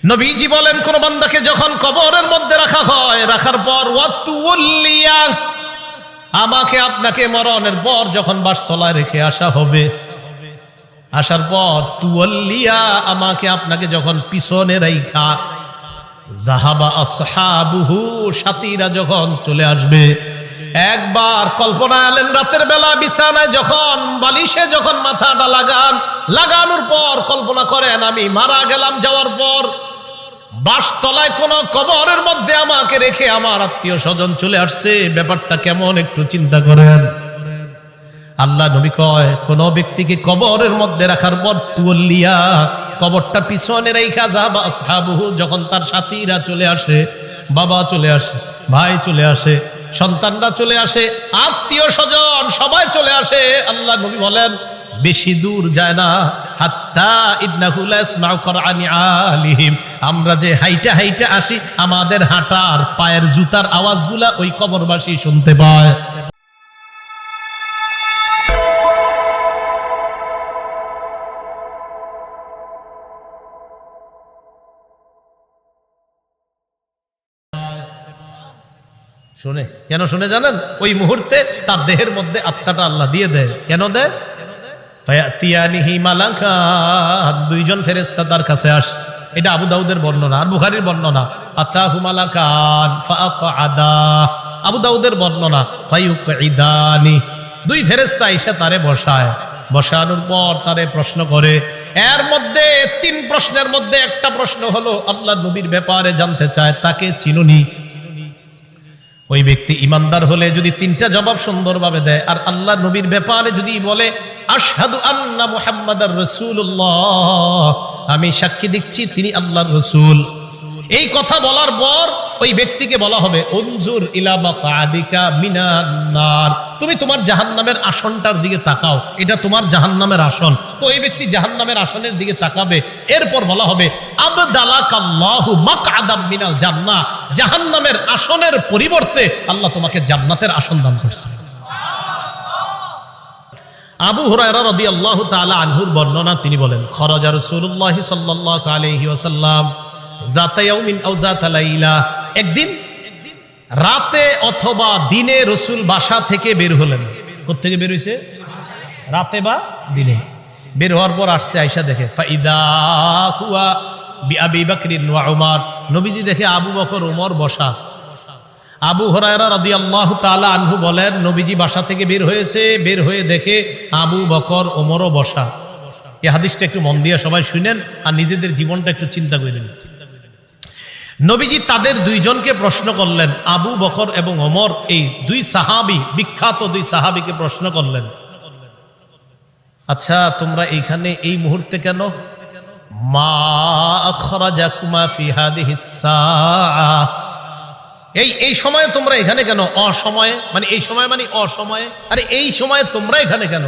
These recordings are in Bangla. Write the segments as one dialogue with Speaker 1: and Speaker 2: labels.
Speaker 1: নবীজি বলেন, কোন বান্দাকে যখন কবরের মধ্যে রাখা হয়, রাখার পর ওয়াতুল্লিয়া, আমাকে আপনাকে মরণের পর যখন বাসতলায় রেখে আসা হবে, আসার পর তুওয়াল্লিয়া, আমাকে আপনাকে যখন পিছনে রাইখা, যাহাবা আসহাবুহু, সাথীরা যখন চলে আসবে। একবার কল্পনা আলেন, রাতের বেলা বিছানায় যখন বালিশে যখন মাথাটা লাগানোর পর কল্পনা করেন, আমি মারা গেলাম, যাওয়ার পর বাসতলায় কোন কবরের মধ্যে আমাকে রেখে আমার আত্মীয় স্বজন চলে আসছে, ব্যাপারটা কেমন একটু চিন্তা করেন। আল্লাহ নবী কয়, কোন ব্যক্তিকে কবরের মধ্যে রাখার পর তুওয়াল্লিয়া, কবরটা পিছনে রাইখা, যাহাবা আসহাবুহু, যখন তার সাথীরা চলে আসে, বাবা চলে আসে, ভাই চলে আসে, সন্তানরা চলে আসে, আত্মীয় স্বজন সবাই চলে আসে, আল্লাহ নবী বলেন বেশি দূর যায় না, হাত্তা ইন্নাহু লা ইয়াসমাউ করআনি আলিহিম, আমরা যে হাইটা হাইটা আসি, আমাদের হাঁটার পায়ের জুতার আওয়াজগুলা ওই কবরবাসী শুনতে পায়। শুনে কেন শুনে জানেন? ওই মুহূর্তে তার দেহের মধ্যে আত্মাটা আল্লাহ দিয়ে দেয়। কেন দেয়? ফায়াতিয়ানিহি মালাকান, দুইজন ফেরেশতা তার কাছে আসে। এটা আবু দাউদের বর্ণনা আর বুখারীর বর্ণনা। আতাহু মালাকান ফাআকআদা, আবু দাউদের বর্ণনা ফায়ুকঈদানি, দুই ফেরেশতা এসে তারে বসায়, বসানোর পর তারে প্রশ্ন করে। এর মধ্যে তিন প্রশ্নের মধ্যে একটা প্রশ্ন হলো আল্লাহ নবীর ব্যাপারে জানতে চায়, তাকে চিনুনি? ওই ব্যক্তি ইমানদার হলে যদি তিনটা জবাব সুন্দরভাবে দেয়, আর আল্লাহ নবীর ব্যাপারে যদি বলে আশহাদু আন্না মুহাম্মাদার রাসূলুল্লাহ, আমি সাক্ষী দিচ্ছি তিনি আল্লাহর রাসূল, এই কথা বলার পর ওই ব্যক্তিকে বলা হবে উনজুর ইলা মাকআদিকা মিনান নার, তুমি তোমার জাহান্নামের আসনটার দিকে তাকাও, এটা তোমার জাহান্নামের আসন। তো এই ব্যক্তি জাহান্নামের আসনের দিকে তাকাবে। এরপর বলা হবে আবদালাকাল্লাহু মাকআদাম মিনাল জান্নাহ, জাহান্নামের আসনের পরিবর্তে আল্লাহ তোমাকে জান্নাতের আসন দান করছে। আবু হুরায়রা রাদিয়াল্লাহু তাআলা আনহুর বর্ণনা, তিনি বলেন খরাজা রাসূলুল্লাহ সাল্লাল্লাহু আলাইহি ওয়াসাল্লাম যাতা ইয়াউমিন আও যাতা লাইলা, একদিন রাতে অথবা দিনে রাসূল বাসা থেকে বের হলেন। কোথা থেকে বের হইছে? রাতে বা দিনে। বের হওয়ার পর আসছে, আয়েশা দেখে ফাইদা হুয়া বিআবি বকর ওয়া উমর, নবীজি দেখে আবু বকর ওমর বসা। আবু হুরায়রা রাদিয়াল্লাহু তাআলা আনহু বলেন, নবীজি বাসা থেকে বের হয়েছে, বের হয়ে দেখে আবু বকর ওমরও বসা। এই হাদিসটা একটু মন দিয়ে সবাই শুনেন আর নিজেদের জীবনটা একটু চিন্তা করেন। নবীজি তাদের দুইজনকে প্রশ্ন করলেন, আবু বকর এবং ওমর, এই দুই সাহাবী, বিখ্যাত দুই সাহাবীকে প্রশ্ন করলেন, আচ্ছা তোমরা এইখানে এই মুহূর্তে কেন? মা আখরাজাকুমা ফি হাদিহিস সাআ, এই সময়ে তোমরা এখানে কেন? অসময়ে মানে এই সময় মানে অসময়ে, আরে এই সময়ে তোমরা এখানে কেন?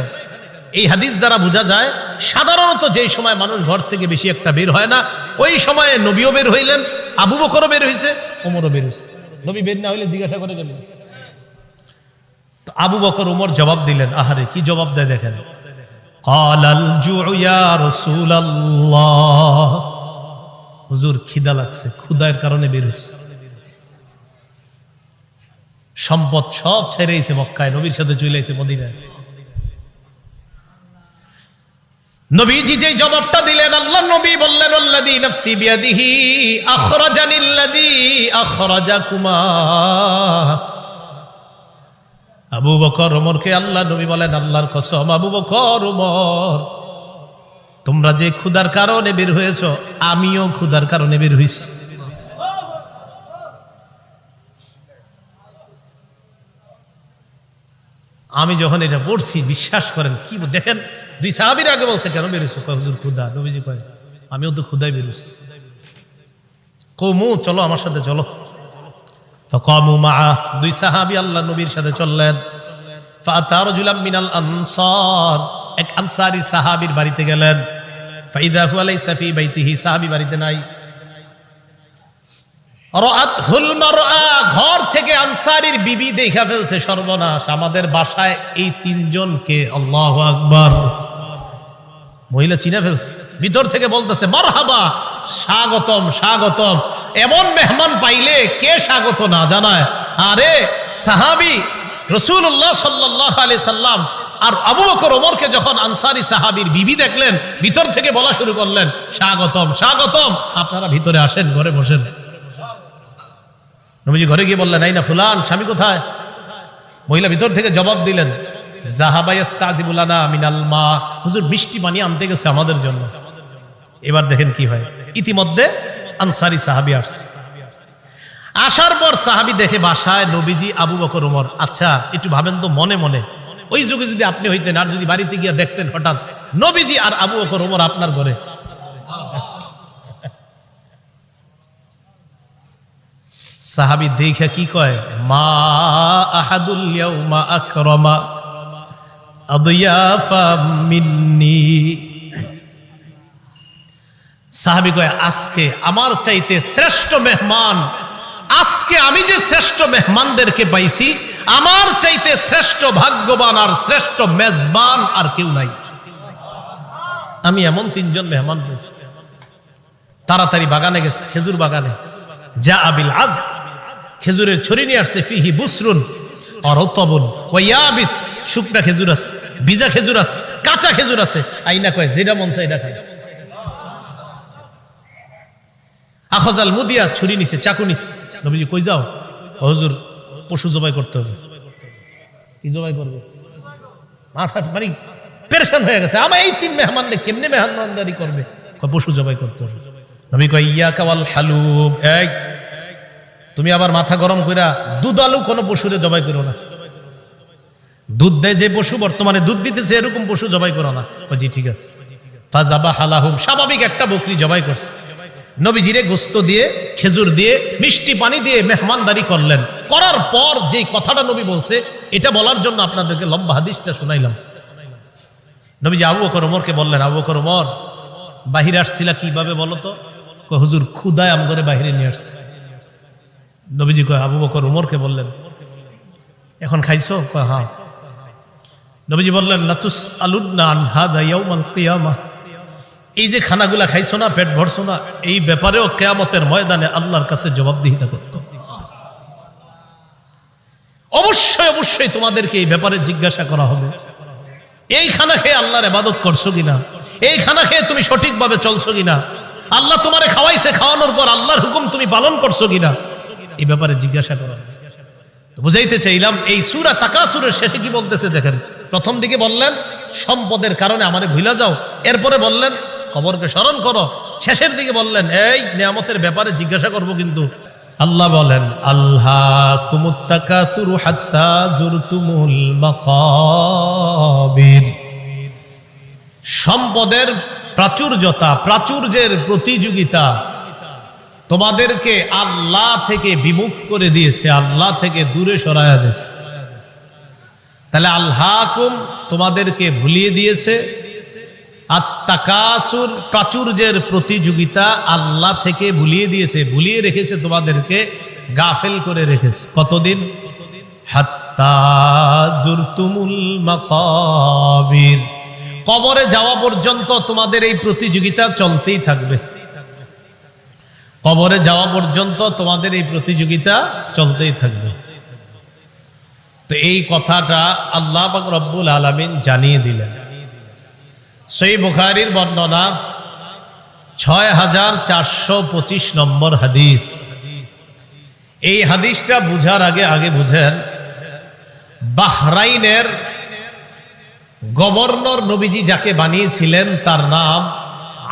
Speaker 1: এই হাদিস দ্বারা বোঝা যায় সাধারণত যেই সময় মানুষ ঘর থেকে বেশি একটা বের হয় না, ওই সময়ে নবীও বের হইলেন, আবু বকরও বের হইছে, ওমরও বের হইছে। নবী বের না হইলে জিজ্ঞাসা করে গেলেন। আবু বকর ওমর জবাব দিলেন, আহারে কি জবাব দেয় দেখেন, ক্বালাল জুউ ইয়া রাসূলুল্লাহ, হুজুর খিদা লাগছে, ক্ষুধার কারণে বের হইছে। সম্পদ সব ছেড়ে এসে মক্কায় নবীর সাথে চলে এসে মদিনায়। নবীজি যে জবাবটা দিলেন, আল্লাহ নবী বললেন আল্লাযী নাফসি বিয়াদিহি আখরাজানিল্লাযী আখরাজাকুমা। আবু বকর ওমরকে আল্লাহ নবী বলেন, আল্লাহর কসম আবু বকর ওমর, তোমরা যে ক্ষুধার কারণে বের হয়েছো, আমিও ক্ষুধার কারণে বের হইছি। আমি যখন এটা পড়ছি, বিশ্বাস করেন কি দেখেন, দুই সাহাবীর আগে বলছে কেন বেরোছো? হুজুর ক্ষুধা। নবীজি কয় আমিও তো ক্ষুধায় বেরোছি। কওমু, চলো আমার সাথে চলো। ফাকামু মাআ, দুই সাহাবী আল্লাহ নবীর সাথে চললেন। ফাআতা রাজুলাম মিনাল আনসার, এক আনসারী সাহাবীর বাড়িতে গেলেন। ফাইদা হুয়া লাইসা ফি বাইতিহি, সাহাবী বাড়িতে নাই। রাআতহুল মারআ, ঘর থেকে আনসারীর বিবি দেখা ফেলছে, সর্বনাশ, আমাদের বাসায় এই তিনজনকে। আল্লাহু আকবার, মহিলা চিনে ফেলছে। ভিতর থেকে বলতেছে মারহাবা, স্বাগতম স্বাগতম। এমন মেহমান পাইলে কে স্বাগত না জানায়? আরে সাহাবী রাসূলুল্লাহ সাল্লাল্লাহু আলাইহি সাল্লাম আর আবু বকর ওমরকে যখন আনসারী সাহাবীর বিবি দেখলেন, ভিতর থেকে বলা শুরু করলেন, স্বাগতম স্বাগতম, আপনারা ভিতরে আসেন, ঘরে বসেন। নবীজি ঘরে গিয়ে বললেন, আইনা ফুলান, স্বামী কোথায়? মহিলা ভিতর থেকে জবাব দিলেন, যাহাবা ইস্তাজিবু লানা মিনাল মা, হুজুর মিষ্টি পানি আনতে গেছে আমাদের জন্য। এবার দেখেন কি হয়, ইতিমধ্যে আনসারী সাহাবী আসছে। আসার পর সাহাবী দেখে বাসায় নবীজি, আবু বকর ওমর। আচ্ছা একটু ভাবেন তো মনে মনে, ওই যুগে যদি আপনি হইতেন আর যদি বাড়িতে গিয়ে দেখতেন হঠাৎ নবীজি আর আবু বকর ওমর আপনার ঘরে, সাহাবী দেখে কি কয়, মা আহাদুল ইয়াউমা আকরামা আদিয়াফা মিন্নি। সাহাবী কয়, আজকে আমার চাইতে শ্রেষ্ঠ মেহমান, আজকে আমি যে শ্রেষ্ঠ মেহমানদেরকে পাইছি, আমার চাইতে শ্রেষ্ঠ ভাগ্যবান আর শ্রেষ্ঠ মেজবান আর কেউ নাই। আমি এমন তিনজন মেহমান পেয়েছি। তাড়াতাড়ি বাগানে গেছে, খেজুর বাগানে। যা আবিল আজ, খেজুরের ছড়ি নিয়ে আসছে, ফিহি বুসরুন আর রতবুন ওয়া ইয়াবিস, শুকনা খেজুর আছে, ভিজা খেজুর আছে, কাঁচা খেজুর আছে। আইনা কয়, যেটা মন চায় এটা খায়। আখজাল মুদিয়া, ছুরি নিছে, চাকু নিছে। নবীজি কই যাও? হুজুর পশু জবাই করতে হবে। কি জবাই করবে? মাথা মানে পেরেশান হয়ে গেছে, আমার এই তিন মেহমান কেমনে মেহমানদারি করবে? পশু জবাই করতে হবে। নবী কয়, ইয়াকা ওয়াল হালুব, এই তুমি আবার মাথা গরম কইরা দুধালু কোন পশুরে জবাই করো না। দুধ দেয় যে পশু, বর্তমানে দুধ দিতেছে, এরকম পশু জবাই করো না। জি ঠিক আছে। ফাযাবাহা লাহুম, স্বাভাবিক একটা বকরি জবাই করছে। নবীজিরে গোস্ত দিয়ে, খেজুর দিয়ে, মিষ্টি পানি দিয়ে মেহমানদারি করলেন। করার পর যে কথাটা নবী বলছে, এটা বলার জন্য আপনাদেরকে লম্বা হাদিসটা শুনাইলাম। নবীজি আবু বকর ওমরকে বললেন, আবু বকর ওমর, বাহিরে আসছিলা কিভাবে বলো তো? হুজুর ক্ষুধায় আম করে বাহিরে নিয়ে আসছে। নবীজি কয়, আবু বকর ওমরকে বললেন, এখন খাইছো? কয় হ্যাঁ। নবীজি বললেন, লাতুস আলুন্না আন হাদা ইয়াউমাল কিয়ামাহ, এই যে খানাগুলা খাইছো না, পেট ভরছো না, এই ব্যাপারেও কিয়ামতের ময়দানে আল্লাহর কাছে জবাবদিহিতা করতে হবে। অবশ্যই অবশ্যই তোমাদেরকে এই ব্যাপারে জিজ্ঞাসা করা হবে। এই খানা খেয়ে আল্লাহর ইবাদত করছো কিনা? এই খানা খেয়ে তুমি সঠিকভাবে চলছো কিনা? আল্লাহ তোমারে খাওয়াইছে, খাওয়ানোর পর আল্লাহর হুকুম তুমি পালন করছো কিনা? এই ব্যাপারে জিজ্ঞাসা করা। বুঝাইতে চাইলাম, এই সূরা তাকাসুরের শেষে কি বলতেছে দেখেন। প্রথম দিকে বললেন সম্পদের কারণে আমারে ভুলা যাও, এরপরে বললেন কবরকে স্মরণ করো, শেষের দিকে বললেন এই নিয়ামতের ব্যাপারে জিজ্ঞাসা করব কিন্তু। আল্লাহ বলেন, আল্লাকুমুত তাকাসুরু হাত্তা যুরতুমুল মাকাবির, সম্পদের প্রাচুর্যতা, প্রাচুর্যের প্রতিযোগিতা তোমাদেরকে আল্লাহ থেকে বিমুখ করে দিয়েছে, আল্লাহ থেকে দূরে সরায়া দিয়েছে। তাহলে আল্লাহকুম তোমাদেরকে ভুলিয়ে দিয়েছে, আত-তাকাসুর প্রাচুর্যের প্রতিযোগিতা আল্লাহ থেকে ভুলিয়ে দিয়েছে, ভুলিয়ে রেখেছে, তোমাদেরকে গাফেল করে রেখেছে। কতদিন? হাত্তা যুরতুমুল মাকাবির, কবরে যাওয়া পর্যন্ত তোমাদের এই প্রতিযোগিতা চলতেই থাকবে। কবরে যাওয়া পর্যন্ত তোমাদের এই প্রতিযোগিতা চলতেই থাকবে। তো এই কথাটা আল্লাহ পাক রব্বুল আলামিন জানিয়ে দিলেন। সহিহ বুখারীর বর্ণনা ৬৪২৫ নম্বর হাদিস। এই হাদিসটা বুঝার আগে বুঝেন, বাহরাইনের গভর্নর নবীজি যাকে বানিয়েছিলেন তার নাম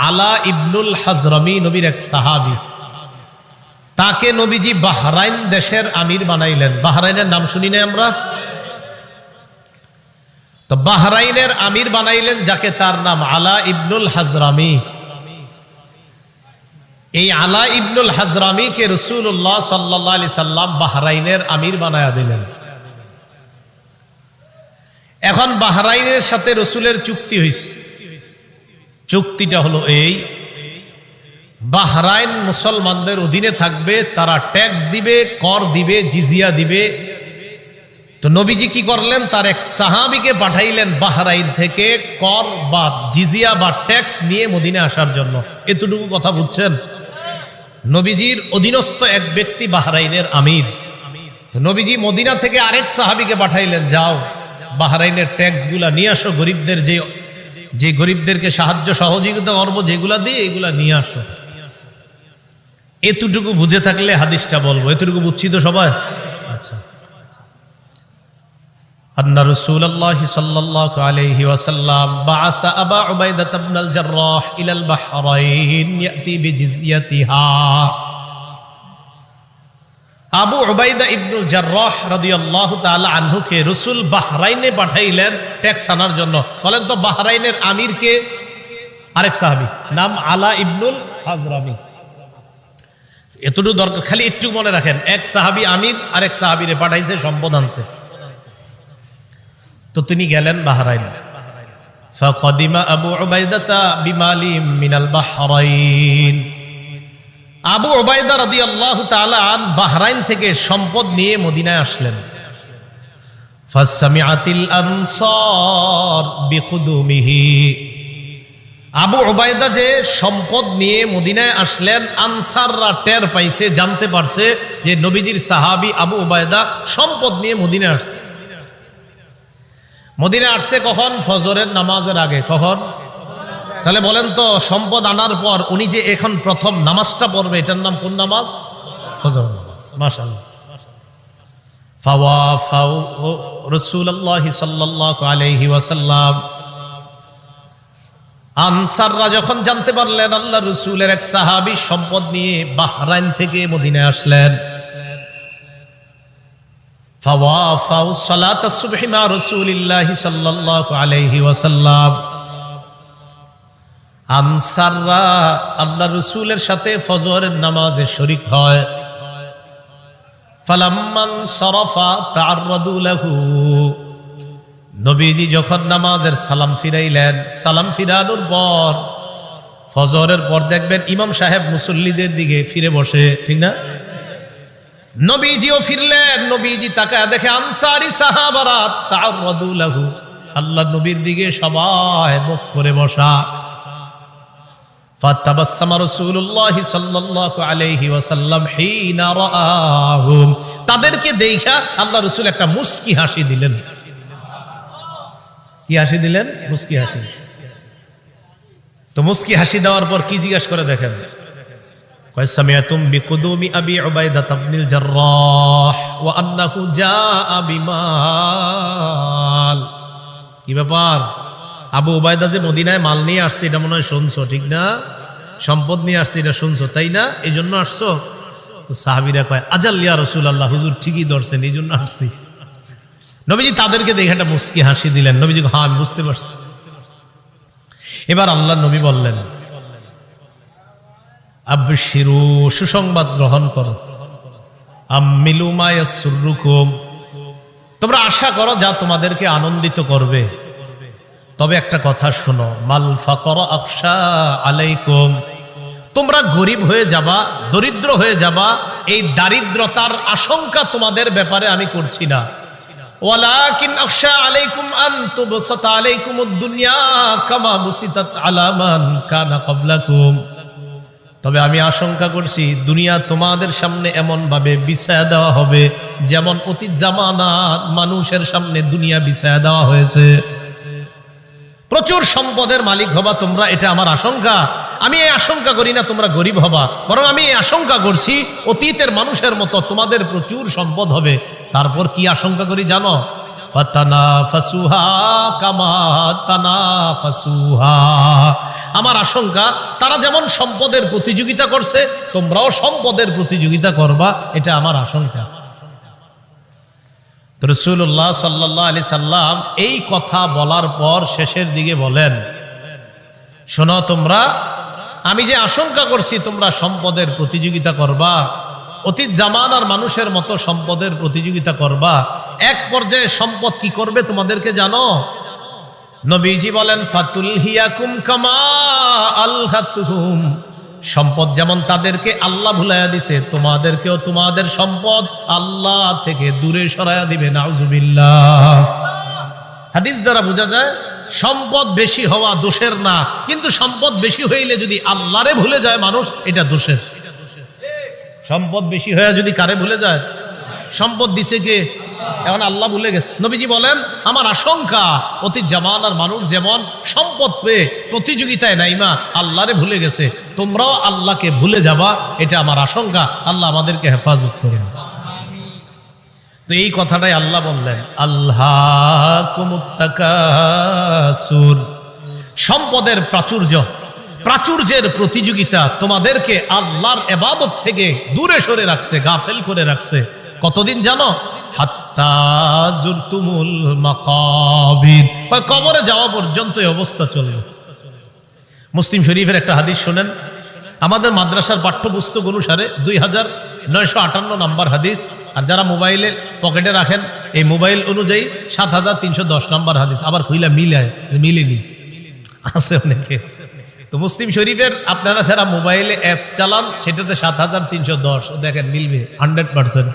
Speaker 1: আলা ইবনুল হাজরামি, নবীর এক সাহাবী। তাকে নবীজি বাহরাইন দেশের আমির বানাইলেন। বাহরাইনের নাম শুনি না আমরা? তো বাহরাইনের আমির বানাইলেন যাকে, তার নাম আলা ইবনুল হাজরামি। এই আলা ইবনুল হাজরামিকে রাসূলুল্লাহ সাল্লাল্লাহু আলাইহি সাল্লাম বাহরাইনের আমির বানায়া দিলেন। এখন বাহরাইনের সাথে রাসূলের চুক্তি হয়েছে। চুক্তিটা হলো এই, বাহরাইন মুসলমানদের অধীনে থাকবে, তারা ট্যাক্স দিবে, কর দিবে, জিজিয়া দিবে, তো নবীজি কি করলেন, তার এক সাহাবীকে পাঠাইলেন বাহরাইন থেকে কর বা জিজিয়া বা ট্যাক্স নিয়ে মদিনে আসার জন্য। এতটুকু কথা বুঝছেন? নবীজির অধীনস্থ এক ব্যক্তি বাহরাইনের আমির। তো নবীজি মদিনা থেকে আরেক সাহাবীকে পাঠাইলেন, যাও বাহরাইনের ট্যাক্স গুলা নিয়ে আসো, গরিবদের যে গরিবদেরকে সাহায্য সহযোগিতা করবো যেগুলা দিয়ে এগুলা নিয়ে আসো। এতটুকু বুঝে থাকলে হাদিসটা বলবো। এতটুকু বুঝছি তো সবাই? আচ্ছা। أن رسول الله صلى الله عليه وسلم بعث أبا عبيدة بن الجراح إلى البحرين يأتي بجزيتها। আবু উবাইদা ইবনুল জাররাহ রাদিয়াল্লাহু তাআলা আনহুকে রাসূল বাহরাইনে পাঠাইলেন ট্যাক্স আনার জন্য। বলেন তো বাহরাইনের আমির কে? আরেক সাহাবী, নাম আলা ইবনুল হাজরামি। এতটুকু দরকার, খালি একটু মনে রাখেন, এক সাহাবী আমির, আরেক সাহাবীরে পাঠাইছে সম্পদ আনতে। তো তিনি গেলেন বাহরাইন। ফাকাদিমা আবু উবাইদাতা বিমালিম মিনাল বাহরাইন। আবু উবাইদা রাদিয়াল্লাহু তাআলা আন বাহরাইন থেকে সম্পদ নিয়ে মদিনায় আসলেন। ফাসামিআতিল আনসার বিকুদুমিহি। আবু উবাইদা যে সম্পদ নিয়ে মদিনায় আসলেন, আনসাররা টের পাইছে, জানতে পারছে যে নবীজির সাহাবী আবু উবাইদা সম্পদ নিয়ে মদিনায় আসছে। মদিনায় আসছে কখন? ফজরের নামাজের আগে। কখন? তাহলে বলেন তো, সম্পদ আনার পর উনি যে এখন প্রথম নামাজটা পড়বে, এটার নাম কোন নামাজ? ফজর নামাজ। মাশাআল্লাহ। ফাওয়াফাউ রাসূলুল্লাহ সাল্লাল্লাহু আলাইহি ওয়াসাল্লাম। আনসাররা যখন জানতে পারলেন আল্লাহর রাসূলের এক সাহাবী সম্পদ নিয়ে বাহরাইন থেকে মদিনায় আসলেন, ফাওয়াফাউ সালাতাস সুবহি মা রাসূলিল্লাহ সাল্লাল্লাহু আলাইহি ওয়াসাল্লাম। আনসাররা আল্লাহর রাসূলের সাথে ফজরের নামাজে শরীক হয়। ফালাম্মান সারাফা তাআররাদু লাহু। নবীজি যখন নামাজের সালাম ফিরাইলেন, সালাম ফিরানোর পর ফজরের পর দেখবেন ইমাম সাহেব মুসল্লিদের দিকে ফিরে বসে, ঠিক না? নবীজিও ফিরলেন, নবীজি তাকায় দেখে আনসারী সাহাবারা তাআররাদু লাহু, আল্লাহর নবীর দিকে সবাই মুখ করে বসা। ফাতাবাসসামা রাসূলুল্লাহ সাল্লাল্লাহু আলাইহি ওয়াসাল্লাম হিনা রাআহুম। তাদেরকে দেখা আল্লাহর রাসূল একটা মুস্কি হাসি দিলেন। কি হাসি দিলেন? মুস্কি হাসি। তো মুস্কি হাসি দেওয়ার পর কি জিজ্ঞাসা করে দেখেন, কয় সামিআতুম বিকুদুমি আবি উবাইদা ইবনুল জাররাহ ওয়া আন্নাহু জাআ বিমাল। কি ব্যাপার? আবু উবাইদা যে মদিনায় মাল নিয়ে আসছে এটা মনে হয় শুনছো, ঠিক না? সম্পদ নিয়ে আসছে এটা শুনছো, তাই না? এই জন্য আসছো? তো সাহাবীরা কয় আজাল ইয়া রাসূলুল্লাহ, হুজুর ঠিকই ধরছেন, এই জন্য আসছি। নবীজি তাদেরকে দেখে একটা মুস্কি হাসি দিলেন। নবীজি হ্যাঁ আমি বুঝতে পারছি। এবার আল্লাহর নবী বললেন, আবশিরু, সুসংবাদ গ্রহণ করো, আমিলু মা ইয়াসুররুকুম, তোমরা আশা করো যা তোমাদেরকে আনন্দিত করবে। তবে একটা কথা শোনো, মাল ফাকর আখশা আলাইকুম, তোমরা গরিব হয়ে যাবা, দরিদ্র হয়ে যাবা, এই দারিদ্রতার আশঙ্কা তোমাদের ব্যাপারে আমি করছি না। ওয়ালাকিন আখশা আলাইকুম আন তুবসাতা আলাইকুমুদ দুনিয়া কামা বুসিতাত আলা মান কানা ক্বাবলাকুম, তবে আমি আশঙ্কা করছি দুনিয়া তোমাদের সামনে এমন ভাবে বিছায়া দেওয়া হবে যেমন অতীত জামানার মানুষের সামনে দুনিয়া বিছায়া দেওয়া হয়েছে। প্রচুর সম্পদের মালিক হবা তোমরা, এটা আমার আশঙ্কা। আমি এই আশঙ্কা করি না তোমরা গরিব হবা, বরং আমি এই আশঙ্কা করছি অতীতের মানুষের মতো তোমাদের প্রচুর সম্পদ হবে। তারপর কি আশঙ্কা করি জানো? ফাতানাফাসুহা কামা তানাফাসুহা, আমার আশঙ্কা তারা যেমন সম্পদের প্রতিযোগিতা করছে তোমরাও সম্পদের প্রতিযোগিতা করবা, এটা আমার আশঙ্কা। রাসূলুল্লাহ সাল্লাল্লাহু আলাইহি সাল্লাম এই কথা বলার পর শেষের দিকে বলেন, শোনো তোমরা, আমি যে আশঙ্কা করছি তোমরা সম্পদের প্রতিযোগিতা করবা, অতীত জামানার মানুষের মতো সম্পদের প্রতিযোগিতা করবা, এক পর্যায়ে সম্পদ কি করবে তোমাদেরকে জানো? নবীজি বলেন, ফাতুলহিয়াকুম কামা আলহাতুহুম সম্পদ যেমন তাদেরকে আল্লাহ ভুলাইয়া দিছে, তোমাদেরকেও তোমাদের সম্পদ আল্লাহ থেকে দূরে সরাইয়া দিবে। নাউজুবিল্লাহ। হাদিস দ্বারা বোঝা যায় সম্পদ বেশি হওয়া দোষের না, কিন্তু সম্পদ বেশি হইলে যদি আল্লাহরে ভুলে যায় মানুষ, এটা দোষের। সম্পদ বেশি হয়ে যদি কারে ভুলে যায়? সম্পদ দিছে কে? এখন আল্লাহ ভুলে গেছে। নবীজি বলেন, আমার আশঙ্কা অতীত জামানার মানুষ যেমন সম্পদ পেয়ে প্রতিযোগিতায় নাইমা আল্লাহরে ভুলে গেছে, তোমরাও আল্লাহকে ভুলে যাবা, এটা আমার আশঙ্কা। আল্লাহ আমাদেরকে হেফাজত করুন। তো এই কথাটাই আল্লাহ বললেন, আল্লাহকুমুত তাকাসুর, সম্পদের প্রাচুর্যের প্রতিযোগিতা তোমাদেরকে আল্লাহর ইবাদত থেকে দূরে সরে রাখছে, গাফেল করে রাখছে। কতদিন জানো? হাত্তা যুরতুমুল মাকাবির, কবরে যাওয়া পর্যন্ত এই অবস্থা চলে। মুসলিম শরীফের একটা হাদিস শোনেন, আমাদের মাদ্রাসার পাঠ্যপুস্তক অনুসারে 2958 নম্বর হাদিস, আর যারা মোবাইলে পকেটে রাখেন এই মোবাইল অনুযায়ী 7310 নম্বর হাদিস। আবার কইলা মিলেনি আছে অনেকে। তো মুসলিম শরীফের আপনারা যারা মোবাইলে অ্যাপস চালান সেটাতে 7310 দেখেন মিলবে 100%।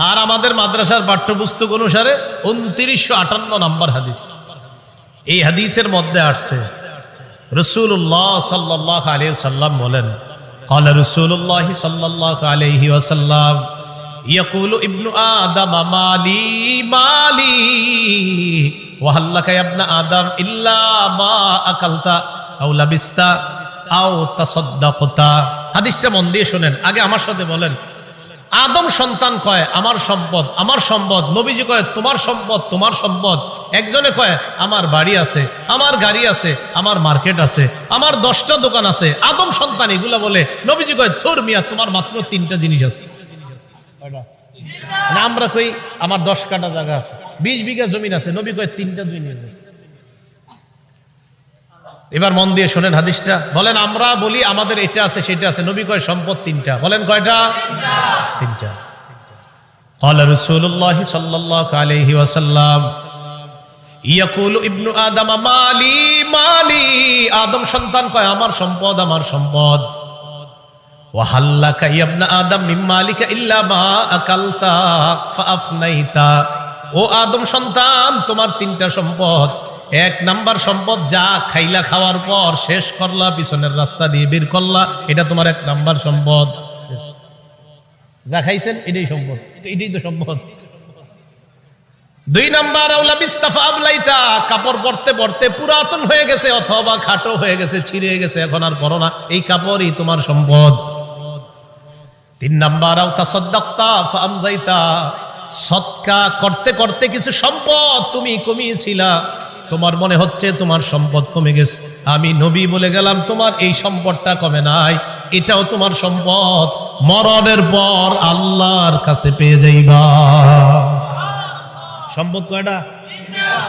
Speaker 1: আর আমাদের মাদ্রাসার পাঠ্যপুস্তক অনুসারে 2958 নম্বর হাদিস। এই হাদিসের মধ্যে আসছে রাসূলুল্লাহ সাল্লাল্লাহু আলাইহি ওয়াসাল্লাম বলেন, ক্বালা রাসূলুল্লাহ সাল্লাল্লাহু আলাইহি ওয়াসাল্লাম, ইয়াকুলু ইবনু আদম মালি মালি ওয়া হাল্লাকা ইয়া ইবনা আদম ইল্লা মা আকালতা আও লাবিস্তা আও তাসাদদাকতা। হাদিসটা মন দিয়ে শুনেন, আগে আমার সাথে বলেন। আদম সন্তান কয় আমার সম্পদ আমার সম্পদ, নবীজি কয় তোমার সম্পদ তোমার সম্পদ। একজনে কয় আমার বাড়ি আছে, আমার গাড়ি আছে, আমার মার্কেট আছে, আমার 10টা দোকান আছে। আদম সন্তান এগুলা বলে, নবীজি কয় থুর মিয়া, তোমার মাত্র 3টা জিনিস আছে। না আমরা কই আমার 10 কাঠা জায়গা আছে, 20 বিঘা জমিন আছে, নবী কয় 3টা জিনিস আছে। এবার মন দিয়ে শোনেন হাদিসটা, বলেন আমরা বলি আমাদের এটা আছে সেটা আছে, নবী কয় সম্পদ 3টা। বলেন কয়টা? 3টা। ক্বালা রাসূলুল্লাহ সাল্লাল্লাহু আলাইহি ওয়াসাল্লাম, ইয়াকুলু ইবনু আদম মালি মালি, আদম সন্তান কয় আমার সম্পদ আমার সম্পদ। ওয়া হাল্লাকা ইয়া ইবনা আদম মিন মালিকা ইল্লা মা আকালতা ফাআফনাইতা, ও আদম সন্তান তোমার 3টা সম্পদ। 1 নাম্বার সম্পদ যা খাইলা, খাওয়ার পর শেষ করলা, পিছনের রাস্তা দিয়ে বের করলা, এটা তোমার 1 নাম্বার সম্পদ। যা খাইছেন এটাই সম্পদ, এটাই তো সম্পদ। 2 নাম্বার আউলা বিস্তাফা আবলাইতা, কাপড় পরতে পরতে পুরাতন হয়ে গেছে অথবা খাটো হয়ে গেছে, ছিঁড়ে গেছে, এখন আর পরো না, এই কাপড়ই তোমার সম্পদ। 3 নাম্বার আও তাসাদদাকতা ফাআমজাইতা, সদকা করতে করতে কিছু সম্পদ তুমি কমিয়েছিলা, তোমার মনে হচ্ছে তোমার সম্পদ কমে গেছে, আমি নবী বলে গেলাম তোমার এই সম্পদটা কমে নাই, এটাও তোমার সম্পদ, মরণের পর আল্লাহর কাছে পেয়ে যাইবা। সম্পদ কয়টা?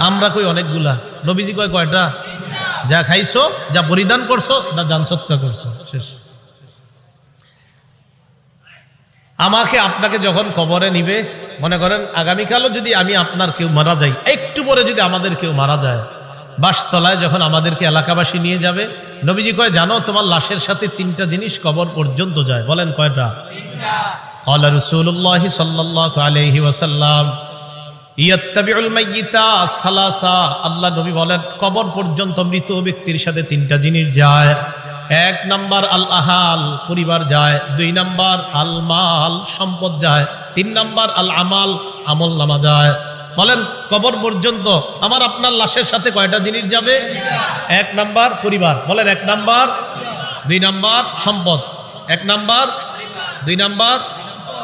Speaker 1: আমরা কই অনেকগুলা, নবীজি কয় কয়টা? যা খাইছো, যা পরিধান করছো, যা জান সৎকা করছো, শেষ। আমাকে আপনাকে যখন কবরে নিবে, মনে করেন আগামীকালও যদি আমি আপনার কেউ মারা যাই, একটু পরে যদি আমাদের কেউ মারা যায়, বাসতলায় যখন আমাদেরকে এলাকাবাসী নিয়ে যাবে, নবীজি কয় জানো তোমার লাশের সাথে 3টা জিনিস কবর পর্যন্ত যায়। বলেন কয়টা? 3টা। ক্বালা রাসূলুল্লাহ সাল্লাল্লাহু আলাইহি ওয়াসাল্লাম, ইয়াত্তাবিউল মাইয়িতা সালাসা, আল্লাহ নবী বলেন কবর পর্যন্ত মৃত ব্যক্তির সাথে 3টা জিনিস যায়। 1 নাম্বার আল আহাল, পরিবার যায়। 2 নাম্বার আল মাল, সম্পদ যায়। 3 নাম্বার আল আমাল, আমল নামা যায়। বলেন কবর পর্যন্ত আমার আপনার লাশের সাথে কয়টা জিনিস যাবে? 1 নাম্বার পরিবার, বলেন 1 নাম্বার, 2 নাম্বার সম্পদ, 1 নাম্বার, 2 নাম্বার,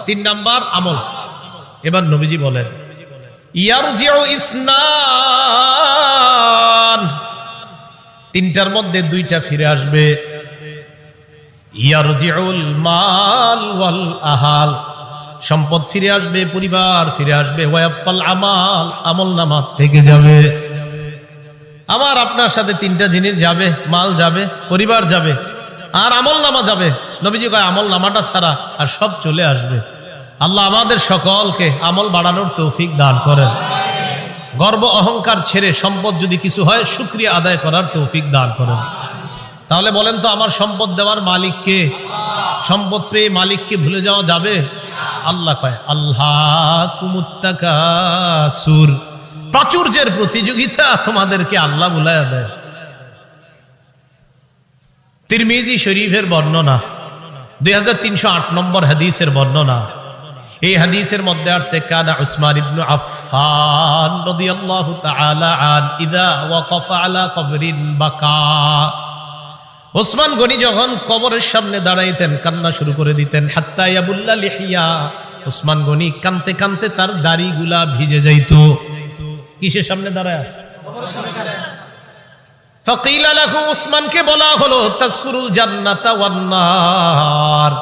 Speaker 1: 3 নাম্বার আমল। এবার নবীজি বলেন ইয়ারজিউ ইসনান, 3টার মধ্যে 2টা ফিরে আসবে। ইয়ারজিউল মাল ওয়াল আহাল, সম্পদ ফিরে আসবে, পরিবার ফিরে আসবে। ওয়ায়াবকাল আমাল, আমল নামা থেকে যাবে। আমার আপনার সাথে 3টা জিনিস যাবে, মাল যাবে, পরিবার যাবে, আর আমল নামা যাবে। নবীজি কয় আমল নামাটা ছাড়া আর সব চলে আসবে। আল্লাহ আমাদের সকলকে আমল বাড়ানোর তৌফিক দান করেন। গর্ব অহংকার ছেড়ে সম্পদ যদি কিছু হয় শুকরিয়া আদায় করার তৌফিক দান করেন। তাহলে বলেন তো আমার সম্পদ দেওয়ার মালিককে? সম্পদ পেয়ে মালিককে ভুলে যাওয়া যাবে? আল্লাহ কয় আল্লাহকুমুত তাকাসুর, প্রাচুর্যের প্রতিযোগিতা তোমাদেরকে আল্লাহ ভুলায়া দেয়। তিরমিজি শরীফের বর্ণনা, 2308 নম্বর হাদিসের বর্ণনা। এই হাদিসের মধ্যে আছে কানা উসমান ইবনে আফফান রাদিয়াল্লাহু তাআলা আন ইযা ওয়াকাফা আলা কবরিন বাকা। ওসমান গনি যখন কবরের সামনে দাঁড়াইতেন কান্না শুরু করে দিতেন। হাত্তা ইয়াবুল্লা লিহিয়া, ওসমান গনি কানতে কানতে তার দাড়িগুলা ভিজে যাইতো। কিসের সামনে দাঁড়ায়? কবরের সামনে দাঁড়ায়। ফাকিলা লাহু, ওসমানকে বলা হলো তাজকুরুল জান্নাতা ওয়ান নার,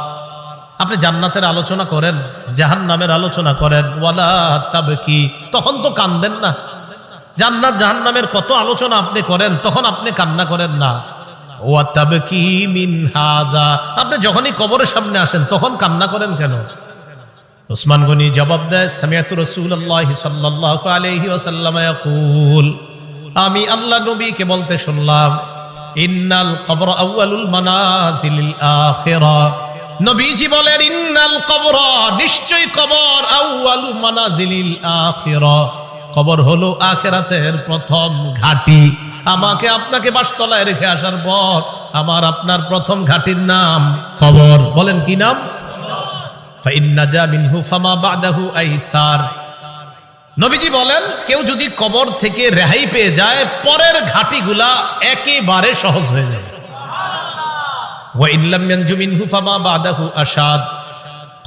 Speaker 1: আপনি জান্নাতের আলোচনা করেন, জাহান্নামের আলোচনা করেন। ওয়ালা তাবকি, তখন তো কান্দেন না। জান্নাত জাহান্নামের কত আলোচনা আপনি করেন, তখন আপনি কান্না করেন না। ওয়া তাবকি মিন হাযা, আপনি যখনই কবরের সামনে আসেন তখন কান্না করেন কেন? ওসমান গনি জবাব দেয় সামিআতু রাসূলুল্লাহ সাল্লাল্লাহু আলাইহি ওয়াসাল্লাম ইয়াকুল, আমি আল্লাহ নবীকে বলতে শুনলাম, ইন্নাল কবর আউয়ালুল মানাজিলিল আখিরাহ, নবীজি বলেন ইন্নাল কবর, নিশ্চয়ই কবর, আউয়ালু মানাজিলিল আখিরাহ, কবর হলো আখিরাতের প্রথম ঘাঁটি। আমাকে আপনাকে বাসতলায় রেখে আসার পর আমার আপনার প্রথম ঘাঁটির নাম কবর। বলেন কি নাম? ফাইন্নাজা মিনহু ফামা বাদাহু আইসার, নবীজি বলেন কেউ যদি কবর থেকে রেহাই পেয়ে যায় পরের ঘাটিগুলা একেবারে সহজ হয়ে যাবে। ওয়া ইন লাম ইয়ানজু মিনহু ফামা বাদাহু আশাদ,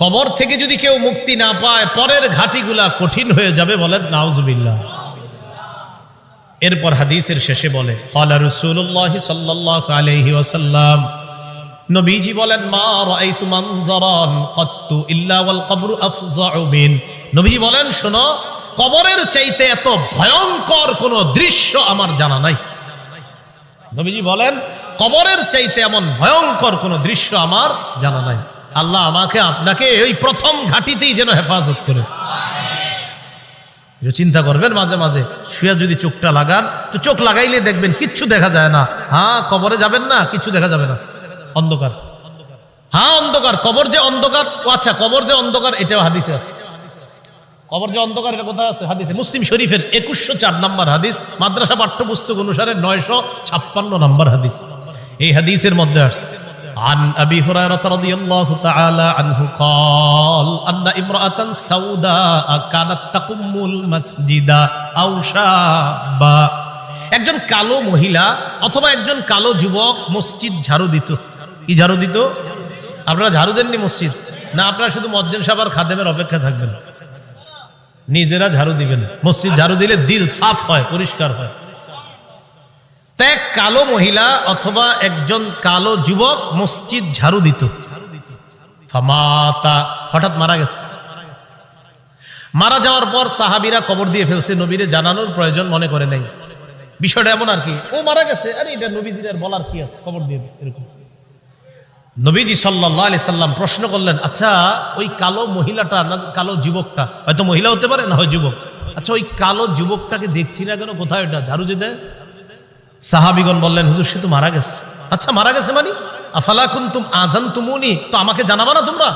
Speaker 1: কবর থেকে যদি কেউ মুক্তি না পায় পরের ঘাটিগুলা কঠিন হয়ে যাবে। বলেন নাউজুবিল্লাহ। এরপর হাদিসের শেষে বলে ক্বালা রাসূলুল্লাহ সাল্লাল্লাহু আলাইহি ওয়াসাল্লাম, নবীজি বলেন মা রাআইতু মানজারান কাত্তু ইল্লা ওয়াল কবরু আফযাউ মিন, নবীজি বলেন শোনো, কবরের চাইতে এত ভয়ঙ্কর কোন দৃশ্য আমার জানা নাই। নবীজি বলেন কবরের চাইতে এমন ভয়ঙ্কর কোন দৃশ্য আমার জানা নাই। আল্লাহ আমাকে আপনাকে ওই প্রথম ঘাটিতেই যেন হেফাজত করে। চিন্তা করবেন মাঝে মাঝে শুয়ে যদি চোখটা লাগান, তো চোখ লাগাইলে দেখবেন কিচ্ছু দেখা যায় না। হ্যাঁ, কবরে যাবেন না, কিছু দেখা যাবে না, অন্ধকার। হ্যাঁ অন্ধকার, কবর যে অন্ধকার। আচ্ছা, কবর যে অন্ধকার এটাও হাদিসে আছে। কবর যে অন্ধকার এটা কোথায় আছে? হাদিসে। মুসলিম শরীফের 2104 নম্বর হাদিস, মাদ্রাসা পাঠ্যপুস্তক অনুসারে 956 নম্বর হাদিস। এই হাদিসের মধ্যে আছে عن أبي هريرة رضي الله تعالى عنه قال أن امرأة سوداء كانت تقم المسجد أو شابا, একজন কালো মহিলা অথবা একজন কালো যুবক মসজিদ ঝাড়ু দিত। কি ঝাড়ু দিত? আপনারা ঝাড়ু দেননি মসজিদ? না, আপনারা শুধু মুয়াজ্জিন সাহেব আর খাদেমের অপেক্ষা থাকবেন, নিজেরা ঝাড়ু দিবেন। মসজিদ ঝাড়ু দিলে দিল সাফ হয়, পরিষ্কার হয়। এক কালো মহিলা অথবা একজন কালো যুবক মসজিদ ঝাড়ু দিত। ফামাতা, হঠাৎ মারা গেছে। মারা যাওয়ার পর সাহাবীরা কবর দিয়ে ফেলছে, নবীরে জানানোর প্রয়োজন মনে করে নাই। বিষয়টা এমন আর কি, ও মারা গেছে, আরে এটা নবীজির আর বলার কি আছে, কবর দিয়ে দিচ্ছে এরকম। নবীজি সাল্লাল্লাহু আলাইহি সাল্লাম প্রশ্ন করলেন, আচ্ছা ওই কালো মহিলাটা না কালো যুবকটা, হয়তো মহিলা হতে পারে না হয় যুবক, আচ্ছা ওই কালো যুবকটাকে দেখছি না কেন, কোথায় ওটা ঝাড়ু যে দেয়? সাহাবীগণ বললেন, হুজুর সে তো মারা গেছে। আচ্ছা মারা গেছে মানে? আফালা কুনতুম আযানতুমুনি, তো আমাকে জানাবা না তোমরা?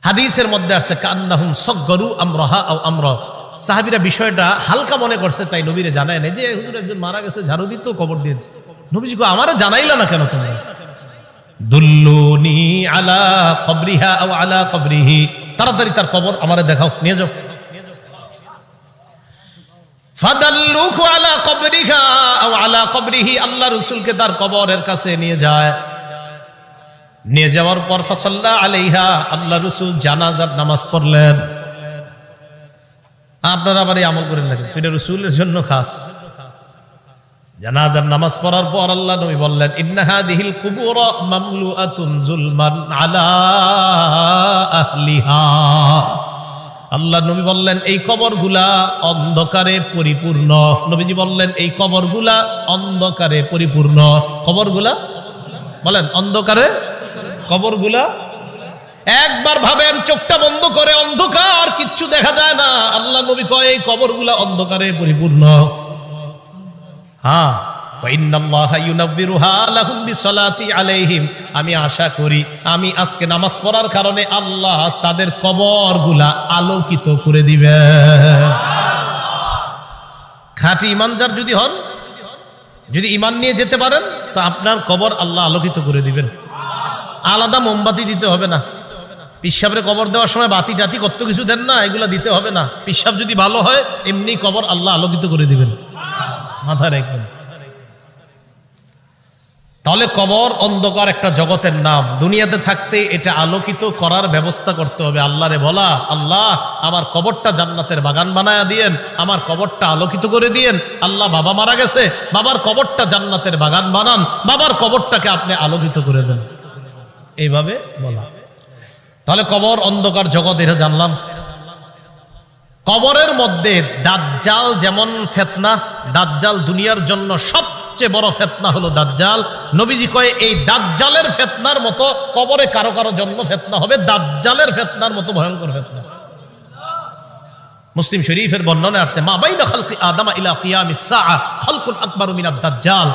Speaker 1: হাদিসের মধ্যে আছে কান্নাহুম সাগগারু আমরাহা আও আমরা, সাহাবীরা বিষয়টা হালকা মনে করছে তাই নবীরে জানায় নাই যে হুজুর একজন মারা গেছে, ঝাড়ু দিত, কবর দিয়েছে। নবীজি কো আমারে জানাইলা না কেন তোমরা? দুল্লুনি আলা কবরিহা আও আলা কবরিহি, তাড়াতাড়ি তার কবর আমারে দেখাও, নিয়ে যাও। ফাদাল্লুহু আলা কবরিহা আও আলা কবরিহি, আল্লাহ রাসূলকে তার কবরের কাছে নিয়ে যায়। নিয়ে যাওয়ার পর ফাসাল্লা আলাইহা, আল্লাহ রাসূল জানাজার নামাজ পড়লেন। আপনারা আবার এই আমল করেন না, কিন্তু এটা রাসূলের জন্য খাস। জানাজার নামাজ পড়ার পর আল্লাহ নবী বললেন, ইন্না হাদিহিল কুবুর মামলুআতুন যুলমান আলা আহলিহা, আল্লাহ নবী বললেন এই কবরগুলা অন্ধকারে পরিপূর্ণ। নবীজি বললেন এই কবরগুলা অন্ধকারে পরিপূর্ণ। কবরগুলা বলেন অন্ধকারে, কবরগুলা একবার ভাবেন চোখটা বন্ধ করে, অন্ধকার, কিচ্ছু দেখা যায় না। আল্লাহ নবী কয় এই কবরগুলা অন্ধকারে পরিপূর্ণ। হ্যাঁ, আমি আশা করি আমি আজকে নামাজ পড়ার কারণে আল্লাহ তাদের কবরগুলা আলোকিত করে দিবে। খাঁটি ইমানদার যদি হন, যদি ইমান নিয়ে যেতে পারেন, তো আপনার কবর আল্লাহ আলোকিত করে দিবেন। আলাদা মোমবাতি দিতে হবে না। পিসাবের কবর দেওয়ার সময় বাতি টাতি কত কিছু দেন না, এগুলা দিতে হবে না। পিসাব যদি ভালো হয় এমনি কবর আল্লাহ আলোকিত করে দিবেন, মাথায় রাখবেন। তাহলে কবর অন্ধকার একটা জগতের নাম। দুনিয়াতে থাকতে এটা আলোকিত করার ব্যবস্থা করতে হবে। আল্লাহরে বলা, আল্লাহ আমার কবরটা জান্নাতের বাগান বানায়া দিয়েন, আমার কবরটা আলোকিত করে দিয়েন। আল্লাহ বাবা মারা গেছে, বাবার কবরটা জান্নাতের বাগান বানান, বাবার কবরটাকে আপনি আলোকিত করে দেন, এইভাবে বলা। তাহলে কবর অন্ধকার জগৎ, এটা জানলাম। কবরের মধ্যে দাজ্জাল যেমন ফিতনা, দাজ্জাল দুনিয়ার জন্য সবচেয়ে বড় ফিতনা হলো দাজ্জাল। নবীজি কয় এই দাজ্জালের ফিতনার মতো কবরে কারো কারো জন্য ফিতনা হবে, দাজ্জালের ফিতনার মতো ভয়ঙ্কর ফিতনা। মুসলিম শরীফের বর্ণনা আসছে, মা বাইনা খালকি আদম ইলা কিয়ামিস সাআ খালকুন আকবারু মিনাদ দাজ্জাল।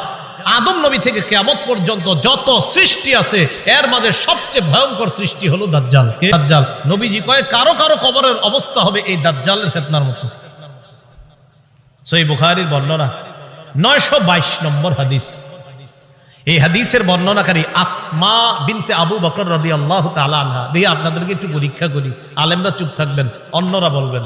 Speaker 1: আদম নবী থেকে কিয়ামত পর্যন্ত যত সৃষ্টি আছে এর মাঝে সবচেয়ে ভয়ঙ্কর সৃষ্টি হলো দাজ্জাল। দাজ্জাল নবীজি কয় কারো কারো কবরের অবস্থা হবে এই দাজ্জালের ফিতনার মতো। সহিহ বুখারীর বর্ণনা 922 নম্বর হাদিস। এই হাদিসের বর্ণনাকারী আসমা বিনতে আবু বকর রাদিয়াল্লাহু তাআলা আনহা। দিয়ে আপনাদেরকে একটু পরীক্ষা করি, আলেমরা চুপ থাকবেন, অন্যরা বলবেন।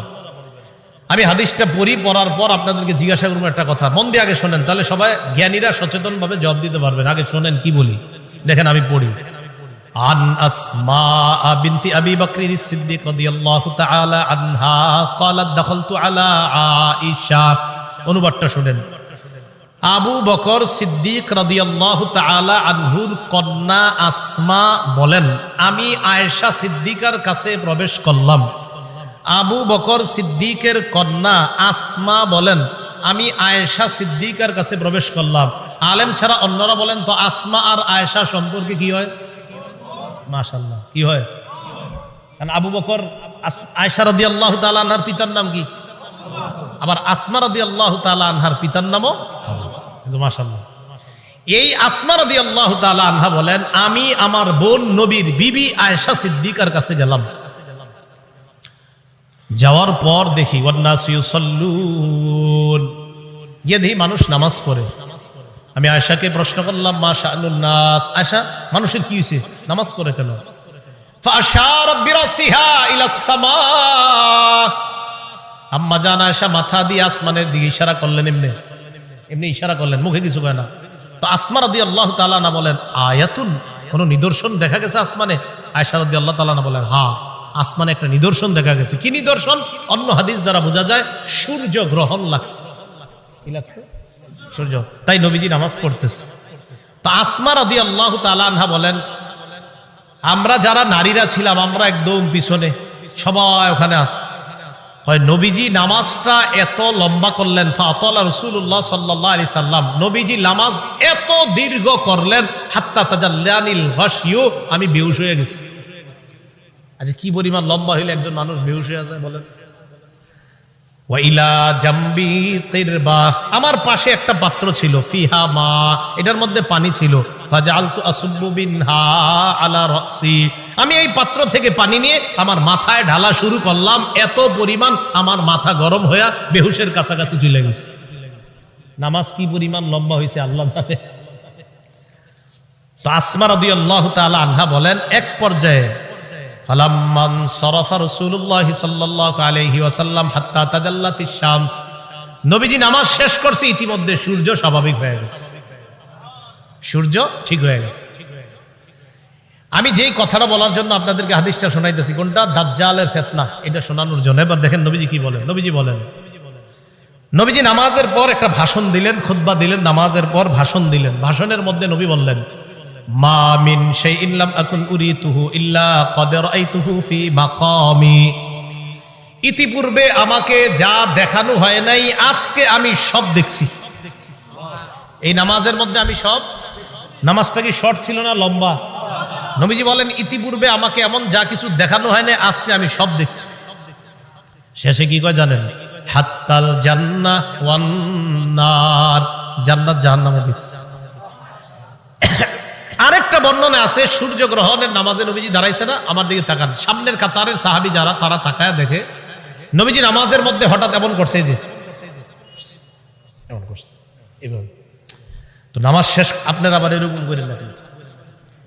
Speaker 1: আমি হাদিসটা পড়ার পর আপনাদেরকে জিজ্ঞাসা করবো একটা কথা, মন দিয়ে আগে শোনেন, তাহলে সবাই জ্ঞানীরা সচেতন ভাবে জবাব দিতে পারবেন। আগে শোনেন কি বলি, দেখেন আমি পড়ি। আন আসমা বিনতি আবি বকর সিদ্দিক রাদিয়াল্লাহু তাআলা আনহা ক্বালাত দাখালতু আলা আয়েশা। অনুবাদটা শুনেন। আবু বকর সিদ্দিক রাদিয়াল্লাহু তাআলা আনহুর কন্যা আসমা বলেন, আমি আয়েশা সিদ্দিকার কাছে প্রবেশ করলাম। আবু বকর সিদ্দিকের কন্যা আসমা বলেন, আমি আয়েশা সিদ্দিকার কাছে প্রবেশ করলাম। আলেম ছাড়া অন্যরা বলেন তো আসমা আর আয়েশা সম্পর্কে কি হয়? মাশাআল্লাহ, কি হয়? কারণ আবু বকর আয়েশা রাদিয়াল্লাহু তাআলা আনহার পিতার নাম কি? আবার আসমা রাদিয়াল্লাহু তাআলা আনহার পিতার নামও কিন্তু মাশাআল্লাহ। এই আসমা রাদিয়াল্লাহু তাআলা আনহা বলেন, আমি আমার বোন নবীর বিবি আয়েশা সিদ্দিকার কাছে গেলাম। যাওয়ার পর দেখি ওয়ান্নাসু ইউসাল্লুন, গিয়ে দেখি মানুষ নামাজ পড়ে। আমি আয়েশাকে প্রশ্ন করলাম, মা শাআনুন নাস, আয়েশা মানুষের কি হয়েছে, নামাজ পড়ে কেন? ফাআশারাত বিরাসিহা ইলাস সামা। আম্মা জান আয়েশা মাথা দিয়ে আসমানের দিকে ইশারা করলেন, এমনি ইশারা করলেন, মুখে কিছু কয় না। তো আসমা রাদিয়াল্লাহু তাআলা না বলেন, আয়াতুন, কোন নিদর্শন দেখা গেছে আসমানে? আয়েশা রাদিয়াল্লাহু তাআলা না বলেন, হ্যাঁ আসমানে একটা নিদর্শন দেখা গেছে। কি নিদর্শন? অন্য হাদিস দ্বারা বোঝা যায় সূর্য গ্রহণ লাগছে। কি লাগছে? সূর্য। তাই নবীজি নামাজ পড়তেছে। তো আসমা রাদিয়াল্লাহু তাআলা আনহা বলেন, আমরা যারা নারীরা ছিলাম আমরা একদম পিছনে, সবাই ওখানে আছে। কয় নবীজি নামাজটা এত লম্বা করলেন, ফাতালা রাসূলুল্লাহ সাল্লাল্লাহু আলাইহি সাল্লাম, নবীজি নামাজ এত দীর্ঘ করলেন, হাত্তা তাজাল্লানিল গাশিয়ু, আমি বেহুশ হয়ে গেছি। আচ্ছা কি পরিমাণ লম্বা হইলে একজন মানুষ বেহুশ হয়ে যায় বলেন? ওয়া ইলা জামবি কিরবা, আমার পাশে একটা পাত্র ছিল, ফিহা মা, এটার মধ্যে পানি ছিল। ফাজালতু আসুব্বু বিনহা আলা রাসি, আমি এই পাত্র থেকে পানি নিয়ে আমার মাথায় ঢালা শুরু করলাম। এত পরিমাণ আমার মাথা গরম হয়ে বেহুশের কাছাকাছি চলে গেছে। নামাজ কি পরিমাণ লম্বা হয়েছে আল্লাহ জানে। তো আসমা রাদিয়াল্লাহু তাআলা আনহা বলেন, এক পর্যায়ে ফালাম্মান সরাফা রাসূলুল্লাহ সাল্লাল্লাহু আলাইহি ওয়াসাল্লাম হাত্তা তাজাল্লাতিশ শামস, নবীজি নামাজ শেষ করছে, ইতিমধ্যে সূর্য স্বাভাবিক হয়ে গেছে, সূর্য ঠিক হয়ে গেছে। আমি যেই কথাটা বলার জন্য আপনাদেরকে হাদিসটা শোনাইতেছি, কোনটা? দাজ্জালের ফিতনা, এটা শোনানোর জন্য। এবার দেখেন নবীজি কি বলেন। নবীজি বলেন, নবীজি নামাজের পর একটা ভাষণ দিলেন, খুতবা দিলেন, নামাজের পর ভাষণ দিলেন। ভাষণের মধ্যে নবী বললেন, মা মিন শাইইন লাম আকুন উরিতুহু ইল্লা ক্বাদ রাআইতুহু ফি মাকামি, ইতিপূর্বে আমাকে যা দেখানো হয় নাই আজকে আমি সব দেখছি। এই নামাজের মধ্যে আমি সব, নামাজটা কি শর্ট ছিল না লম্বা? নবীজি বলেন, ইতিপূর্বে আমাকে এমন যা কিছু দেখানো হয় না আজকে আমি সব দেখছি। শেষে কি কয় জানেন? হাত্তাল জান্নাহ ওয়ান নার, জান্নাত জাহান্নামও দেখছে। আরেকটা বর্ণনা আছে, সূর্যগ্রহণের নামাজে নবীজি দাঁড়াইছে না, আমার দিকে তাকান, সামনের কাতারের সাহাবী যারা তারা তাকায় দেখে নবীজি নামাজের মধ্যে হঠাৎ এমন করছে, যে এমন করছে এভাবে। তো নামাজ শেষ, আপনারা আবার এরকম করেন না, কিন্তু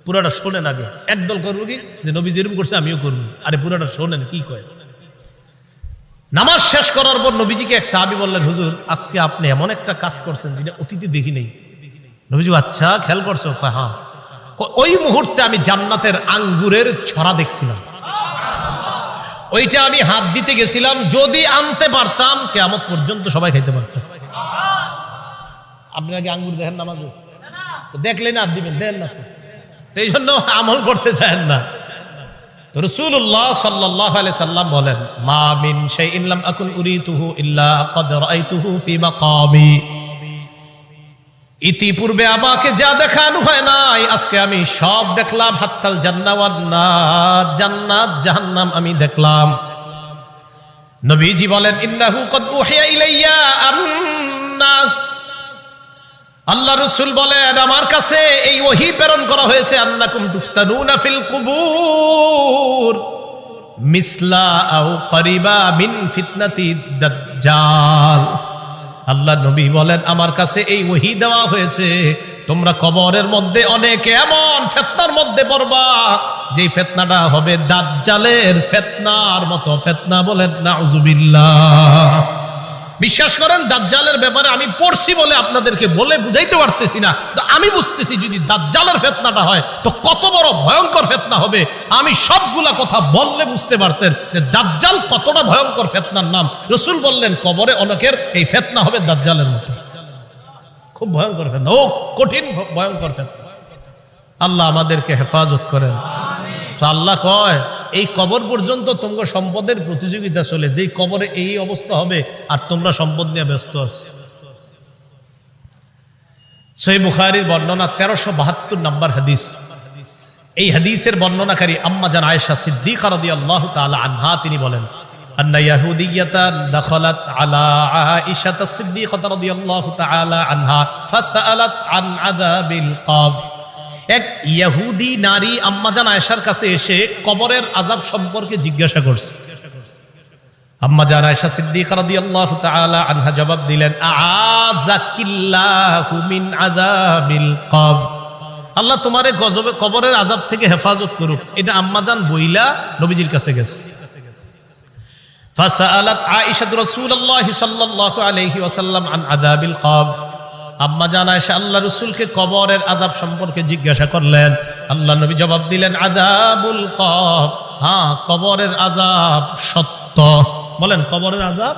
Speaker 1: পুরাটা শোনেন আগে। একদল করবো কি যে নবীজি এরকম করছে আমিও করবো, আরে পুরাটা শোনেন কি কয়। নামাজ শেষ করার পর নবীজিকে এক সাহাবী বললেন, হুজুর আজকে আপনি এমন একটা কাজ করছেন যেটা অতীতে দেখি নেই। নবীজি আচ্ছা খেয়াল করছো? হ্যাঁ। ওই মুহূর্তে আমি জান্নাতের আঙ্গুরের ছড়া দেখছিলাম, ওইটা আমি হাত দিতে গেছিলাম, যদি আনতে পারতাম কিয়ামত পর্যন্ত সবাই খাইতে পারতাম। আপনি আগে আঙ্গুর দেখেন নামাজে, তো দেখলেন হাত দিবেন, দেন না তো এই জন্য আমল করতে চান না। তো রাসূলুল্লাহ সাল্লাল্লাহু আলাইহি সাল্লাম বলেন, মা মিন শাইইন লাম আকুন উরিতুহু ইল্লা ক্বাদ রাআইতুহু ফি মাকামি। ইতিপূর্বে আমাকে যা দেখানো হয় নাই, আজকে আমি সব দেখলাম। হাত্তাল জান্নাত ওয়ান নার, জান্নাত জাহান্নাম আমি দেখলাম। নবীজি বলেন, ইন্নাহু ক্বাদ উহিয়া ইলাইয়া আন্না, আল্লাহ রাসূল বলেন আমার কাছে এই ওহী প্রেরণ করা হয়েছে, আন্নাকুম তুফতানুনা ফিল কুবুর মিসলা আও করিবা মিন ফিতনাতি দাজ্জাল। আল্লাহ নবী বলেন আমার কাছে এই ওহী দেওয়া হয়েছে, তোমরা কবরের মধ্যে অনেক এমন ফিতনার মধ্যে পড়বা যে ফিতনাটা হবে দাজ্জালের ফিতনার মতো ফিতনা। বলেন নাউযুবিল্লাহ। বিশ্বাস করেন দাজ্জালের ব্যাপারে আমি পড়ছি বলে আপনাদেরকে বলে বুঝাইতে পারতেছি না, তো আমি বুঝতেছি যদি দাজ্জালের ফিতনাটা হয় তো কত বড় ভয়ঙ্কর ফিতনা হবে। আমি সবগুলা কথা বললে বুঝতে পারতেন যে দাজ্জাল কতটা ভয়ঙ্কর ফিতনার নাম। রাসূল বললেন কবরে অনেকের এই ফিতনা হবে দাজ্জালের মতো, খুব ভয়ঙ্কর ফিতনা, ও কঠিন ভয়ঙ্কর ফিতনা। আল্লাহ আমাদেরকে হেফাজত করেন। তো আল্লাহ কয় এই কবর পর্যন্ত তোমরা সম্পদের প্রতিযোগিতা চলে, যেই কবরে এই অবস্থা হবে আর তোমরা সম্পদ নিয়ে ব্যস্ত আছো। সহিহ বুখারীর বর্ণনা 1372 নম্বর হাদিস। এই হাদিসের বর্ণনাকারী আম্মা জান আয়েশা সিদ্দিকা রাদিয়াল্লাহু তাআলা আনহা, তিনি বলেন, আন্না ইয়াহুদিয়াতান দাখালাত আলা আয়েশা সিদ্দিকা রাদিয়াল্লাহু তাআলা আনহা ফাসালাত আন আযাবিল কবর। এক ইহুদি নারী আম্মাজান আয়েশার কাছে এসে কবরের আযাব সম্পর্কে জিজ্ঞাসা করছে। আম্মাজান আয়েশা সিদ্দিকা রাদিয়াল্লাহু তাআলা আনহা জবাব দিলেন, আযাকিল্লাহু মিন আযাবিল কবর, আল্লাহ তোমারে গজবে কবরের আযাব থেকে হেফাজত করুক। এটা আম্মাজান বইলা নবীজির কাছে গেছে। ফাসালাত আয়েশা রাসূলুল্লাহ সাল্লাল্লাহু আলাইহি ওয়াসাল্লাম আন আযাবিল কবর। আম্মা জান আয়েশা আল্লাহ রাসূলকে কবরের আযাব সম্পর্কে জিজ্ঞাসা করলেন। আল্লাহ নবী জবাব দিলেন, আযাবুল কবর, হ্যাঁ কবরের আযাব সত্য। বলেন কবরের আযাব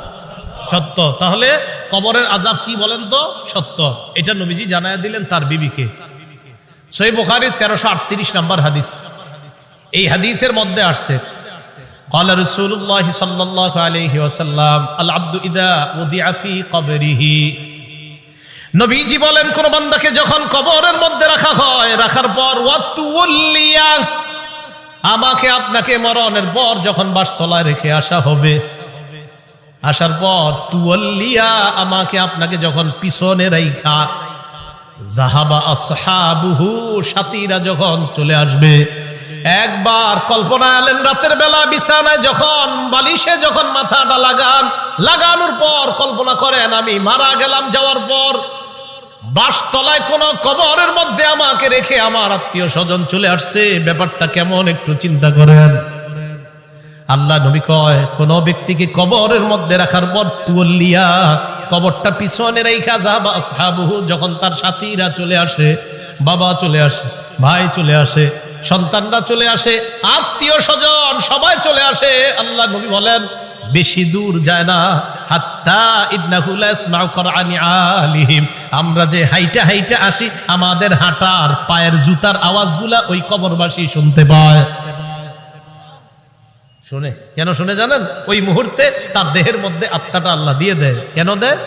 Speaker 1: সত্য। তাহলে কবরের আযাব কি বলেন তো? সত্য। এটা নবীজি জানায়া দিলেন তার বিবিকে। সহিহ বুখারীর 1338 নম্বর হাদিস। এই হাদিসের মধ্যে আসছে, قال رسول الله صلى الله عليه وسلم العبد اذا وضع في قبره। নবীজি বলেন কোন বান্দাকে যখন কবরের মধ্যে রাখা হয়, রাখার পর ওয়াতুল্লিয়া, আমাকে আপনাকে মরণের পর যখন বাসতলায় রেখে আসা হবে, আসার পর তুওয়াল্লিয়া, আমাকে আপনাকে যখন পিছনে রাইখা, যাহাবা আসহাবুহু, সাথীরা যখন চলে আসবে। একবার কল্পনা আলেন রাতের বেলা বিছানায় যখন বালিশে যখন মাথাটা লাগানোর পর কল্পনা করেন আমি মারা গেলাম, যাওয়ার পর বাসতলায় কোন কবরের মধ্যে আমাকে রেখে আমার আত্মীয় স্বজন চলে আসছে, ব্যাপারটা কেমন একটু চিন্তা করেন। আল্লাহ নবী কয় কোন ব্যক্তিকে কবরের মধ্যে রাখার পর তুওয়াল্লিয়া, কবরটা পিছনে রেখা, যাবা আসহাবুহু, যখন তার সাথীরা চলে আসে, বাবা চলে আসে, ভাই চলে আসে, সন্তানরা চলে আসে, আত্মীয় স্বজন সবাই চলে আসে। আল্লাহ নবী বলেন বেশি দূর যায় না, হাত্তা ইন্নাহু লা ইয়াসমাউ কুরআনি আলিহিম, আমরা যে হাইটা হাইটা আসি, আমাদের হাঁটার পায়ের জুতার আওয়াজগুলা ওই কবরবাসী শুনতে পায়। শুনে কেন শুনে জানেন? ওই মুহূর্তে তার দেহের মধ্যে আত্মাটা আল্লাহ দিয়ে দেয়। কেন দেয়?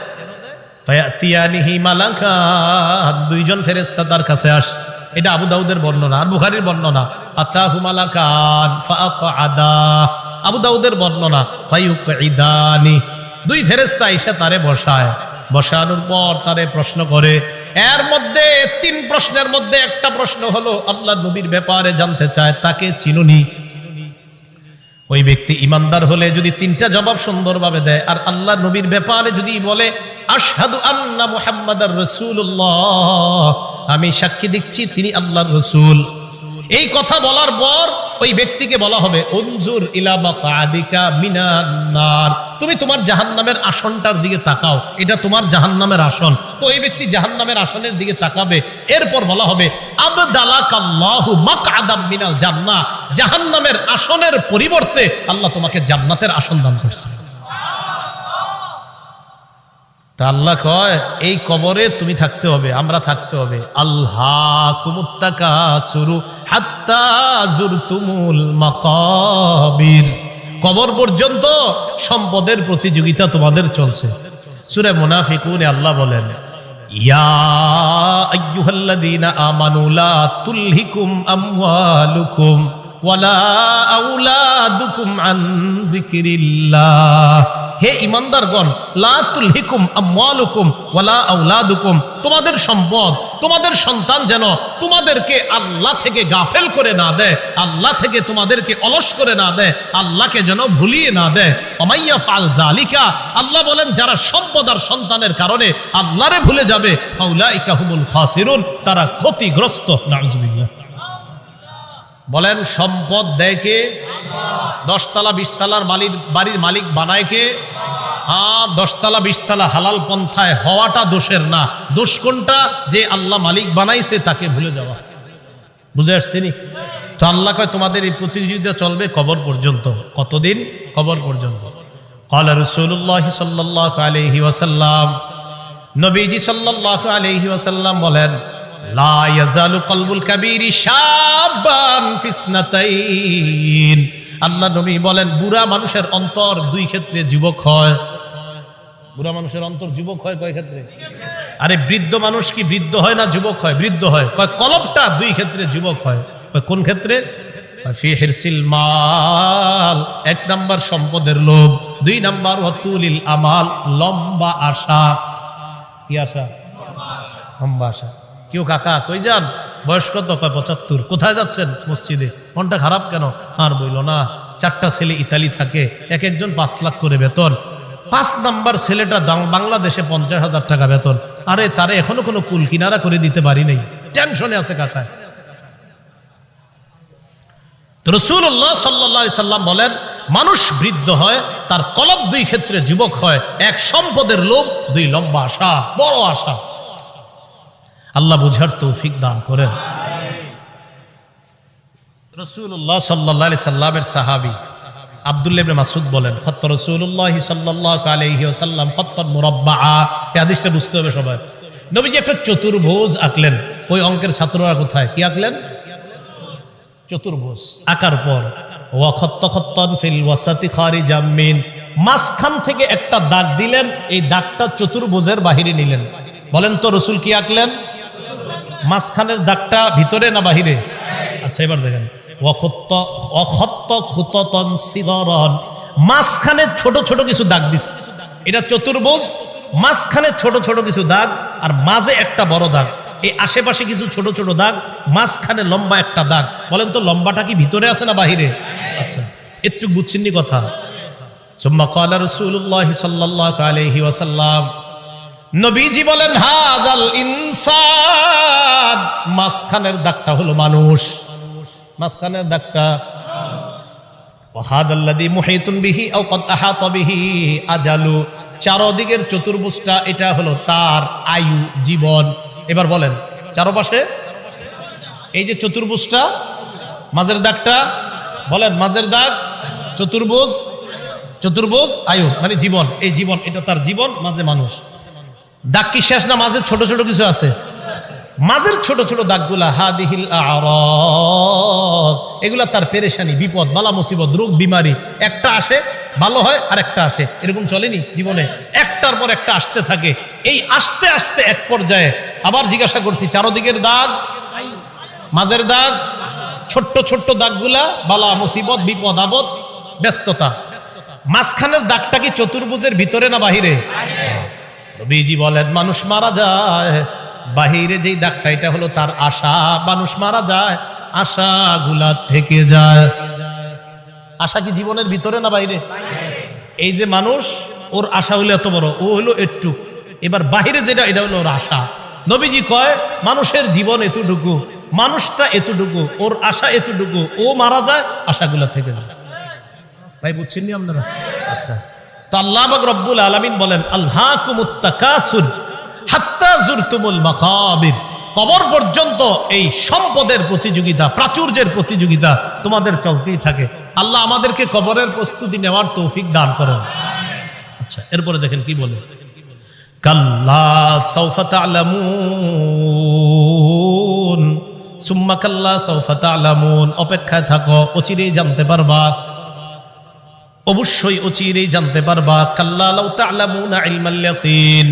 Speaker 1: ফায়াতিয়ানিহি মালাকান, দুইজন ফেরেশতা তার কাছে আসে। এটা আবু দাউদের বর্ণনা আর বুখারীর বর্ণনা। আতাহু মালাকান ফাআকআদা, আবু দাউদের বর্ণনা ফায়ুকঈদানি, দুই ফেরেশতা এসে তারে বসায়। বসানোর পর তারে প্রশ্ন করে। এর মধ্যে 3 প্রশ্নের মধ্যে একটা প্রশ্ন হলো আল্লাহ নবীর ব্যাপারে জানতে চায়, তাকে চিনুনি? ওই ব্যক্তি ইমানদার হলে যদি 3টা জবাব সুন্দরভাবে দেয়, আর আল্লাহ নবীর ব্যাপারে যদি বলে আশহাদু আন্না মুহাম্মাদার রাসূলুল্লাহ, আমি সাক্ষী দিচ্ছি তিনি আল্লাহর রাসূল, এই কথা বলার পর ওই ব্যক্তিকে বলা হবে উনজুর ইলা মাকআদিকা মিনান নার, তুমি তোমার জাহান্নামের আসনটার দিকে তাকাও, এটা তোমার জাহান্নামের আসন। তো এই ব্যক্তি জাহান্নামের আসনের দিকে তাকাবে। এরপর বলা হবে আবদালাকাল্লাহু মাকআদাম মিনাল জান্নাহ, জাহান্নামের আসনের পরিবর্তে আল্লাহ তোমাকে জান্নাতের আসন দান করছে। তা আল্লাহ কয় এই কবরে তুমি থাকতে হবে, আমরা থাকতে হবে। আল্লাহকুমুত তাকাসুরু হাত্তা যুরতুমুল মাকাবির, কবর পর্যন্ত সম্পদের প্রতিযোগিতা তোমাদের চলছে। সূরা মুনাফিকুনে আল্লাহ বলেন ইয়া আইয়ুহাল্লাযীনা আমানু লা তুলহিকুম আমওয়ালুকুম ওয়ালা আওলাদুকুম আন যিকরিল্লাহ, হে ঈমানদারগণ, লা তুলহিকুম আমওয়ালুকুম ওয়ালা আওলাদুকুম, তোমাদের সম্পদ, তোমাদের সন্তান যেন তোমাদেরকে আল্লাহ থেকে গাফেল করে না দেয়, আল্লাহ থেকে তোমাদেরকে অলস করে না দেয়, আল্লাহকে যেন ভুলিয়ে না দেয়। ওমাইয়া ফাল জালিকা, আল্লাহ বলেন যারা সম্পদ আর সন্তানের কারণে আল্লাহরে ভুলে যাবে, ফাউলাইকা হুমুল খাসিরুন, তারা ক্ষতিগ্রস্ত। নাউযুবিল্লাহ। বলেন সম্পদ দেয় কে? 10 তলা 20 তলার বাড়ির মালিক বানায় কে? হ্যাঁ, 10 তলা 20 তলা হালাল পন্থায় হওয়াটা দোষের না, দোষ কোনটা? যে আল্লাহ মালিক বানাইছে তাকে ভুলে যাওয়া। বুঝে আসছে নি? তো আল্লাহ কয় তোমাদের এই প্রতিযোগিতা চলবে কবর পর্যন্ত। কতদিন? কবর পর্যন্ত। ক্বালা রাসূলুল্লাহ সাল্লাল্লাহু আলাইহি ওয়াসাল্লাম, নবীজি সাল্লাল্লাহু আলাইহি ওয়াসাল্লাম বলেন লা ইয়াজালু কলবুল কাবীরি শাবান ফিসনাতাইন, আল্লাহ নবী বলেন বুড়া মানুষের অন্তর 2 ক্ষেত্রে যুবক হয়। বুড়া মানুষের অন্তর যুবক হয় কয় ক্ষেত্রে? আরে বৃদ্ধ মানুষ কি বৃদ্ধ হয় না যুবক হয়? বৃদ্ধ হয়। কয় কলবটা 2 ক্ষেত্রে যুবক হয়। কোন ক্ষেত্রে? ফি হিরসিল মাল, 1 নাম্বার সম্পদের লোভ, 2 নাম্বার ওয়াতুলিল আমাল, লম্বা আশা। কি আশা? লম্বা আশা। কেউ কাকা কই যান? বয়স কত? কয় 75। কোথায় যাচ্ছেন? মসজিদে। মনটা খারাপ কেন? আর বইল না, 4টা ছেলে ইতালি থাকে, এক একজন 5 লাখ করে বেতন। 5 নাম্বার ছেলেটা বাংলাদেশে 50,000 টাকা বেতন। আরে তারে এখনো কোনো কুল কিনারা করে দিতে পারি নাই, টেনশনে আছে কাকা। রাসূলুল্লাহ সাল্লাল্লাহু আলাইহি সাল্লাম বলেন মানুষ বৃদ্ধ হয়, তার কলব 2 ক্ষেত্রে যুবক হয়। 1 সম্পদের লোভ, 2 লম্বা আশা, বড় আশা। আল্লাহ বুঝার তৌফিক দান করেন। রাসূলুল্লাহ সাল্লাল্লাহু আলাইহি সাল্লামের সাহাবী আব্দুল্লাহ ইবনে মাসউদ বলেন খত্ত রাসূলুল্লাহ সাল্লাল্লাহু আলাইহি ওয়াসাল্লাম খত্তান মুরাব্বাআ, এই হাদিসটা বুঝতে হবে সবাই। নবীজি একটা চতুর্ভুজ আঁকলেন। ওই অঙ্কের ছাত্ররা কোথায়? কি আঁকলেন? চতুর্ভুজ আঁকার পর ওয়া খত্ত খত্তান ফিল ওয়াসাতি খারিজাম মিন, মাঝখান থেকে একটা দাগ দিলেন, এই দাগটা চতুর্ভুজের বাহিরে নিলেন। বলেন তো রাসূল কি আঁকলেন? মাঝখানের দাগটা ভিতরে না বাহিরে? আচ্ছা এবার দেখেন মাঝখানে ছোট ছোট কিছু দাগ দিস, এটা চতুর্ভুজ, মাঝখানে ছোট ছোট কিছু দাগ, আর মাঝে একটা বড় দাগ, এই আশেপাশে কিছু ছোট ছোট দাগ, মাঝখানে লম্বা একটা দাগ। বলেন তো লম্বাটা কি ভিতরে আছে না বাহিরে? আচ্ছা একটু বুঝছেন নি কথা? সুম্মা ক্বালা রাসূলুল্লাহ সাল্লাল্লাহু আলাইহি ওয়াসাল্লাম, নবীজি বলেন হাদাল ইনসান, মাঝখানের দাগটা হলো মানুষ, মাঝখানের দাগটা। ওয়াহাদাল্লাযী মুহিতুন বিহি আও ক্বাদ আহাতা বিহি আজালু, চারদিকের চতুর্ভুজটা এটা হলো তার আয়ু, জীবন। এবার বলেন চারপাশে এই যে চতুর্ভুজটা, মাঝের দাগটা, বলেন মাঝের দাগ চতুর্ভুজ, চতুর্ভুজ আয়ু মানে জীবন, এই জীবন এটা তার জীবন, মাঝে মানুষ। দাগ কি শেষ না? মাঝে ছোট ছোট কিছু আছে, মাঝের ছোট ছোট দাগগুলা হাদিহিল আরাজ, এগুলা তার পেরেশানি, বিপদ, বালা মুসিবত, রোগ বিমারি, একটা আসে ভালো হয় আর একটা আসে, এরকম চলেনি জীবনে? একটার পর একটা আসতে থাকে। এই আসতে আসতে এক পর্যায়ে আবার জিজ্ঞাসা করছি, চারদিকের দাগ, মাঝের দাগ, ছোট্ট ছোট্ট দাগগুলা বালা মুসিবত, বিপদ আপদ, ব্যস্ততা। মাঝখানের দাগটা কি চতুর্ভুজের ভিতরে না বাহিরে? নবীজি বলেন মানুষ মারা যায়, বাহিরে যেই দাগটা এটা হলো তার আশা। মানুষ মারা যায়, আশাগুলা থেকে যায়। আশা কি জীবনের ভিতরে না বাইরে? এই যে মানুষ, ওর আশা হলো এত বড়, ও হলো একটু, এবার বাহিরে যেটা এটা হলো ওর আশা। নবীজি কয় মানুষের জীবন এতটুকু, মানুষটা এতটুকু, ওর আশা এতটুকু, ও মারা যায় আশাগুলা থেকে যায়। ভাই বুঝছেন নি আপনারা? আচ্ছা, তো আল্লাহ পাক রব্বুল আলামিন বলেন আলহাকুমুত তাকাসুর হাত্তা যুরতুমুল মাকাবির। কবর পর্যন্ত এই সম্পদের প্রতিযোগিতা, প্রাচুর্যের প্রতিযোগিতা তোমাদের চলতেই থাকে। আল্লাহ আমাদেরকে কবরের প্রস্তুতি নেওয়ার তৌফিক দান করেন। আচ্ছা, এরপরে দেখেন কি বলে, কাল্লা সাউফা তা'লামুন সুম্মা কাল্লা সাউফা তা'লামুন। অপেক্ষায় থাকো, অচিরেই জানতে পারবা, অবশ্যই অচিরেই জানতে পারবা। কাল্লা লাউ তা'লামুনা ইলমাল ইয়াকিন।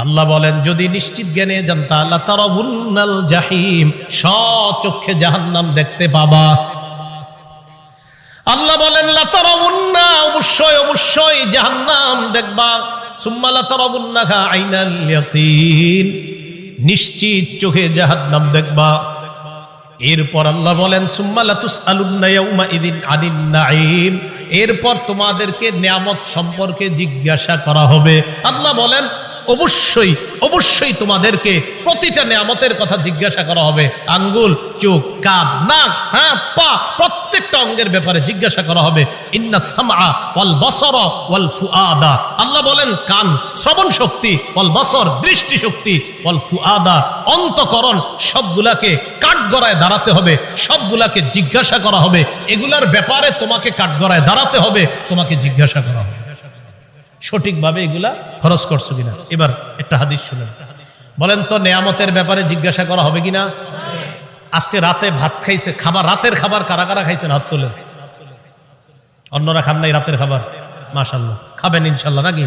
Speaker 1: আল্লাহ বলেন যদি নিশ্চিত জ্ঞানে জানতা লাতারাবুন্নাল জাহিম, স্বচক্ষে জাহান্নাম দেখতে পাবা। আল্লাহ বলেন লাতারাবুন্না, অবশ্যই অবশ্যই জাহান্নাম দেখবা। সুম্মা লাতারাবুন্নাহা আইনাল ইয়াকিন, নিশ্চিত চোখে জাহান্নাম দেখবা। এরপর আল্লাহ বলেন সুম্মা লাতুসআলুন্না ইয়াউমা ইযিন আনিন নাঈম, এরপর তোমাদেরকে নিয়ামত সম্পর্কে জিজ্ঞাসা করা হবে। আল্লাহ বলেন অবশ্যই অবশ্যই তোমাদেরকে প্রতিটা নিয়ামতের কথা জিজ্ঞাসা করা হবে। আঙ্গুল, চোখ, কান, নাক, হাত, পা, প্রত্যেকটা অঙ্গের ব্যাপারে জিজ্ঞাসা করা হবে। ইন্নাস সামআ ওয়াল বাসারা ওয়াল ফুআদা। আল্লাহ বলেন কান শ্রবণ শক্তি, ওয়াল বাসর দৃষ্টি শক্তি, ওয়াল ফুআদা অন্তঃকরণ, সবগুলাকে কাঠগড়ায় দাঁড়াতে হবে, সবগুলাকে জিজ্ঞাসা করা হবে। এগুলার ব্যাপারে তোমাকে কাঠগড়ায় দাঁড়াতে হবে, তোমাকে জিজ্ঞাসা করা হবে সঠিকভাবে এগুলা খরচ করছো কিনা। এবার একটা হাদিস শুনেন, বলেন তো নেয়ামতের ব্যাপারে জিজ্ঞাসা করা হবে কিনা? আজকে রাতে ভাত খাইছে, খাবার, রাতের খাবার কারা কারা খাইছেন হাত তোলেন। অন্যরা খান নাই রাতের খাবার? মাশাআল্লাহ, খাবেন ইনশাআল্লাহ নাকি?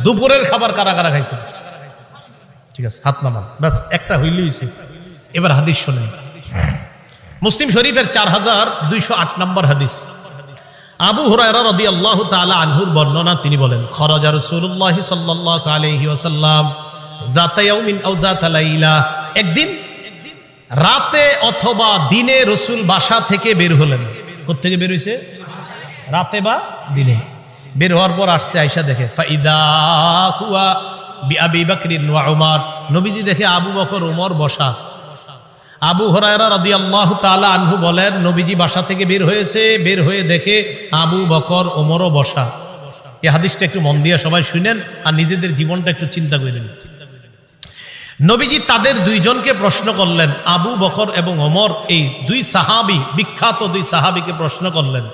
Speaker 1: দুপুরের খাবার কারা কারা খাইছেন? ঠিক আছে, হাত নামান, ব্যাস একটা হইলেই হইছে। এবার হাদিস শুনেন, মুসলিম শরীফের 4208 নম্বর হাদিস। আবু হুরায়রা রাদিয়াল্লাহু তাআলা আনহুর বর্ণনা, তিনি বলেন খরাজা রাসূলুল্লাহ সাল্লাল্লাহু আলাইহি ওয়াসাল্লাম যাতা ইয়াউমিন আও যাতা লাইলা, একদিন রাতে অথবা দিনে রাসূল বাসা থেকে বের হলেন। কোথা থেকে বের হইছে? রাতে বা দিনে। বের হওয়ার পর আসছে, আয়েশা দেখে ফাইদা হুয়া বিআবি বকর ওয়া উমর, নবীজি দেখে আবু বকর ওমর বসা। আবু হুরায়রা রাদিয়াল্লাহু তাআলা আনহু বলেন নবীজি বাসা থেকে বের হয়েছে, বের হয়ে দেখে আবু বকর ওমরও বসা। এই হাদিসটা একটু মন দিয়ে সবাই শুনেন আর নিজেদের জীবনটা একটু চিন্তা করে নিন। নবীজি তাদের দুইজনকে প্রশ্ন করলেন, আবু বকর এবং ওমর, এই দুই সাহাবী, বিখ্যাত দুই সাহাবীকে প্রশ্ন করলেন,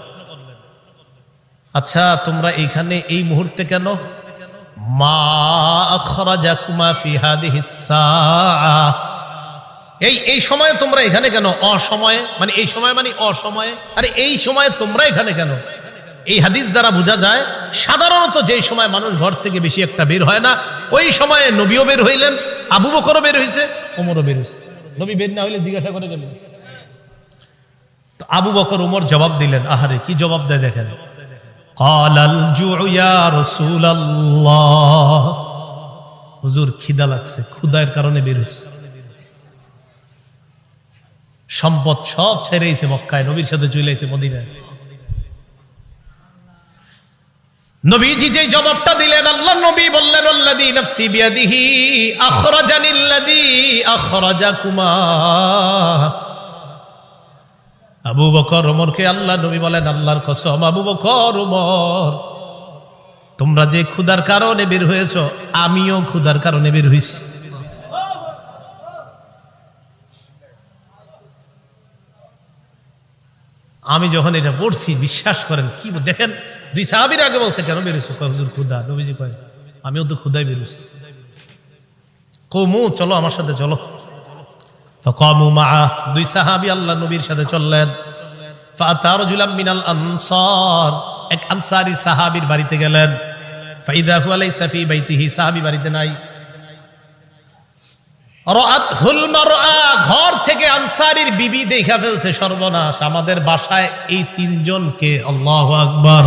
Speaker 1: আচ্ছা তোমরা এইখানে এই মুহূর্তে কেন? মা আখরাজাকুমা ফি হাদিহিস সাআ, এই সময়ে তোমরা এখানে কেন? অসময়ে মানে এই সময় মানে অসময়ে, আরে এই সময়ে তোমরা এখানে কেন? এই হাদিস দ্বারা বোঝা যায় সাধারণত যেই সময় মানুষ ঘর থেকে বেশি একটা বের হয় না, ওই সময়ে নবীও বের হইলেন, আবু বকরও বের হইছে, ওমরও বের হইছে। নবী বের না হইলে জিজ্ঞাসা করে গেলেন। তো আবু বকর ওমর জবাব দিলেন, আহারে কি জবাব দেয় দেখেন, ক্বালাল জুউ ইয়া রাসূলুল্লাহ, হুজুর খিদা লাগছে, ক্ষুধার কারণে বের হইছে। সম্পদ সব ছেড়েছে মক্কায়, নবীর সাথে চলে এসেছে মদিনায়। নবীজি যে জবাবটা দিলেন, আল্লাহ নবী বললেন আল্লাযী নাফসি বিয়াদিহি আখরাজানিল্লাযী আখরাজাকুমা। আবু বকর ওমরকে আল্লাহ নবী বলেন, আল্লাহর কসম আবু বকর ওমর, তোমরা যে ক্ষুধার কারণে বের হয়েছ, আমিও ক্ষুধার কারণে বের হইছি। আমি যখন এটা পড়ছি, বিশ্বাস করেন কি দেখেন, দুই সাহাবীর আগে বলছে কেন বেরোছো? হুজুর ক্ষুধা। নবীজি কয় আমিও তো ক্ষুধায় বেরোছি। কওমু চলো আমার সাথে চলো। ফাকামু মাআ, দুই সাহাবী আল্লাহ নবীর সাথে চললেন। ফাআতা রাজুলাম মিনাল আনসার, এক আনসারী সাহাবীর বাড়িতে গেলেন। ফাইদা হুয়া লাইসা ফি বাইতিহি, সাহাবী বাড়িতে নাই। রাআতহুল মারআ, ঘর থেকে আনসারীর বিবি দেখা ফেলছে, সর্বনাশ, আমাদের বাসায় এই তিনজনকে। আল্লাহু আকবার,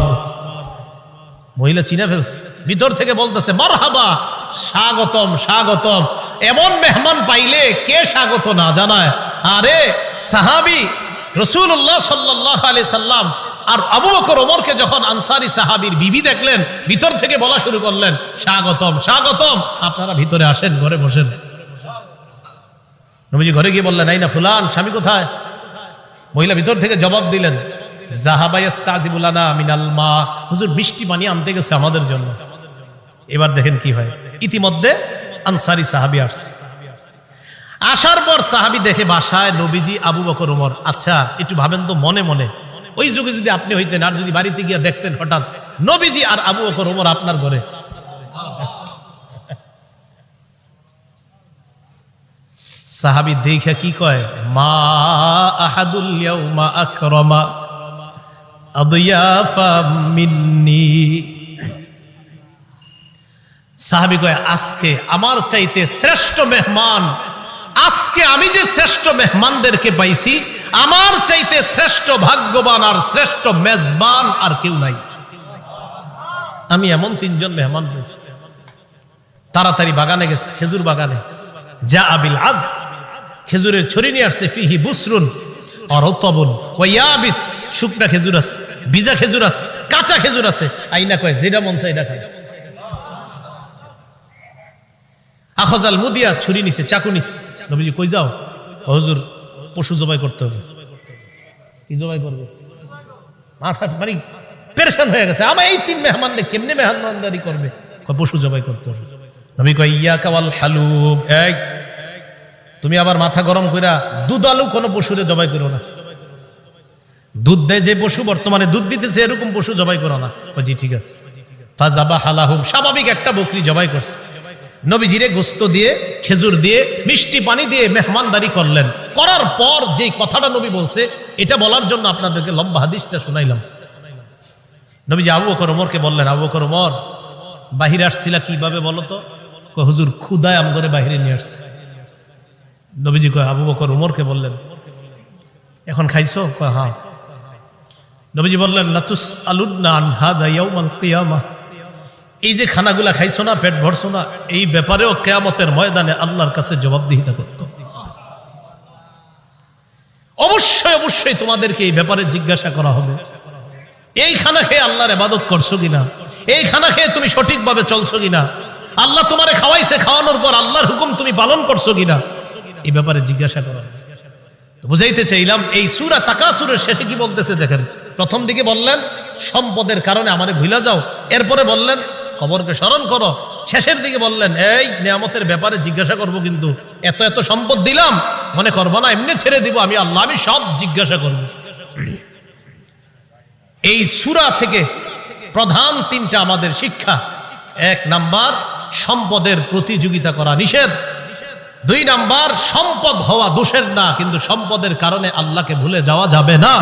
Speaker 1: মহিলা চিনা ফেলছে, ভিতর থেকে বলতেছে মারহাবা, স্বাগতম স্বাগতম। এমন মেহমান পাইলে কে স্বাগত না জানায়? আরে সাহাবী রাসূলুল্লাহ সাল্লাল্লাহু আলাইহি সাল্লাম আর আবু বকর ওমরকে যখন আনসারী সাহাবীর বিবি দেখলেন, ভিতর থেকে বলা শুরু করলেন, স্বাগতম স্বাগতম, আপনারা ভিতরে আসেন, ঘরে বসেন। নবীজি ঘরে গিয়ে বললেন, এই না ফুলান, স্বামী কোথায়? মহিলা ভিতর থেকে জবাব দিলেন, যাহাবা ইস্তাজিবু লানা মিনাল মা, হুজুর বৃষ্টি পানি আনতে গেছে আমাদের জন্য। এবার দেখেন কি হয়, ইতিমধ্যে আনসারী সাহাবী আসছে। আসার পর সাহাবী দেখে বাসায় নবীজি, আবু বকর ওমর। আচ্ছা একটু ভাবেন তো মনে মনে, ওই যুগে যদি আপনি হইতেন আর যদি বাড়িতে গিয়ে দেখতেন হঠাৎ নবীজি আর আবু বকর ওমর আপনার ঘরে, সাহাবী দেখে কি কয়, মা আহাদুল ইয়াউমা আকরামা আদিয়াফা মিন্নি। সাহাবী কয়, আজকে আমার চাইতে শ্রেষ্ঠ মেহমান, আজকে আমি যে শ্রেষ্ঠ মেহমানদেরকে পাইছি, আমার চাইতে শ্রেষ্ঠ ভাগ্যবান আর শ্রেষ্ঠ মেজবান আর কেউ নাই। আমি এমন তিনজন মেহমান পেয়েছি। তাড়াতাড়ি বাগানে গেছে, খেজুর বাগানে। যা আবিল আজ, খেজুরের ছড়ি নিয়ে আসছে, ফিহি বুসরুন আর রতবুন ওয়া ইয়াবিস, শুকনা খেজুর আছে, ভিজা খেজুর আছে, কাঁচা খেজুর আছে। আইনা কয়, যেটা মন চায় এটা খায়। আখজাল মুদিয়া, ছুরি নিছে, চাকু নিছে। নবীজি কই যাও? হুজুর পশু জবাই করতে হবে। কি জবাই করবে? মাথা মানে পেরেশান হয়ে গেছে, আমার এই তিন মেহমান কেমনে মেহমানদারি করবে? পশু জবাই করতে হবে। নবী কয়, ইয়াকা ওয়াল হালুব, এই তুমি আবার মাথা গরম কইরা দুধ আলু কোনো পশুরে জবাই করো না। দুধ দেয় যে পশু, বর্তমানে দুধ দিতেছে, এরকম পশু জবাই করো না। জি ঠিক আছে। ফাযাবাহা লাহুম, স্বাভাবিক একটা বকরি জবাই করছে। নবীজিরে গোস্ত দিয়ে, খেজুর দিয়ে, মিষ্টি পানি দিয়ে মেহমানদারি করলেন। করার পর যে কথাটা নবী বলছে, এটা বলার জন্য আপনাদেরকে লম্বা হাদিসটা শোনাইলাম। নবীজি আবু বকর ওমরকে বললেন, আবু বকর ওমর, বাহিরে আসছিলা কিভাবে বলো তো? হুজুর ক্ষুধায় আম করে বাহিরে নিয়ে আসছে। নবীজি কয়, আবু বকর ওমরকে বললেন, এখন খাইছো? কয় হ্যাঁ। নবীজি বললেন, লাতুস আলুনা আন হাদা ইয়াউমাল কিয়ামাহ, এই যে খানাগুলা খাইছো না, পেট ভরছো না, এই ব্যাপারেও কিয়ামতের ময়দানে আল্লাহর কাছে জবাবদিহিতা করতে হবে। অবশ্যই অবশ্যই তোমাদেরকে এই ব্যাপারে জিজ্ঞাসা করা হবে। এই খানা খেয়ে আল্লাহর ইবাদত করছো কিনা? এই খানা খেয়ে তুমি সঠিকভাবে চলছো কিনা? আল্লাহ তোমারে খাওয়াইছে, খাওয়ানোর পর আল্লাহর হুকুম তুমি পালন করছো কিনা? এই ব্যাপারে জিজ্ঞাসা করা হবে। বুঝাইতে চাইলাম, এই সূরা তাকাসুরের শেষে কি বলতেছে দেখেন। প্রথম দিকে বললেন সম্পদের কারণে আমারে ভুলে যাও, এরপরে বললেন কবরকে স্মরণ করো, শেষের দিকে বললেন এই নিয়ামতের ব্যাপারে জিজ্ঞাসা করব, কিন্তু এত এত সম্পদ দিলাম মনে করবো না এমনি ছেড়ে দিব আমি আল্লাহ, আমি সব জিজ্ঞাসা করব। এই সূরা থেকে প্রধান তিনটা আমাদের শিক্ষা। এক নাম্বার, সম্পদের প্রতিযোগিতা করা নিষেধ। দুই নাম্বার, সম্পদ হওয়া দোষের না, কিন্তু সম্পদের কারণে আল্লাহকে ভুলে যাওয়া যাবে না,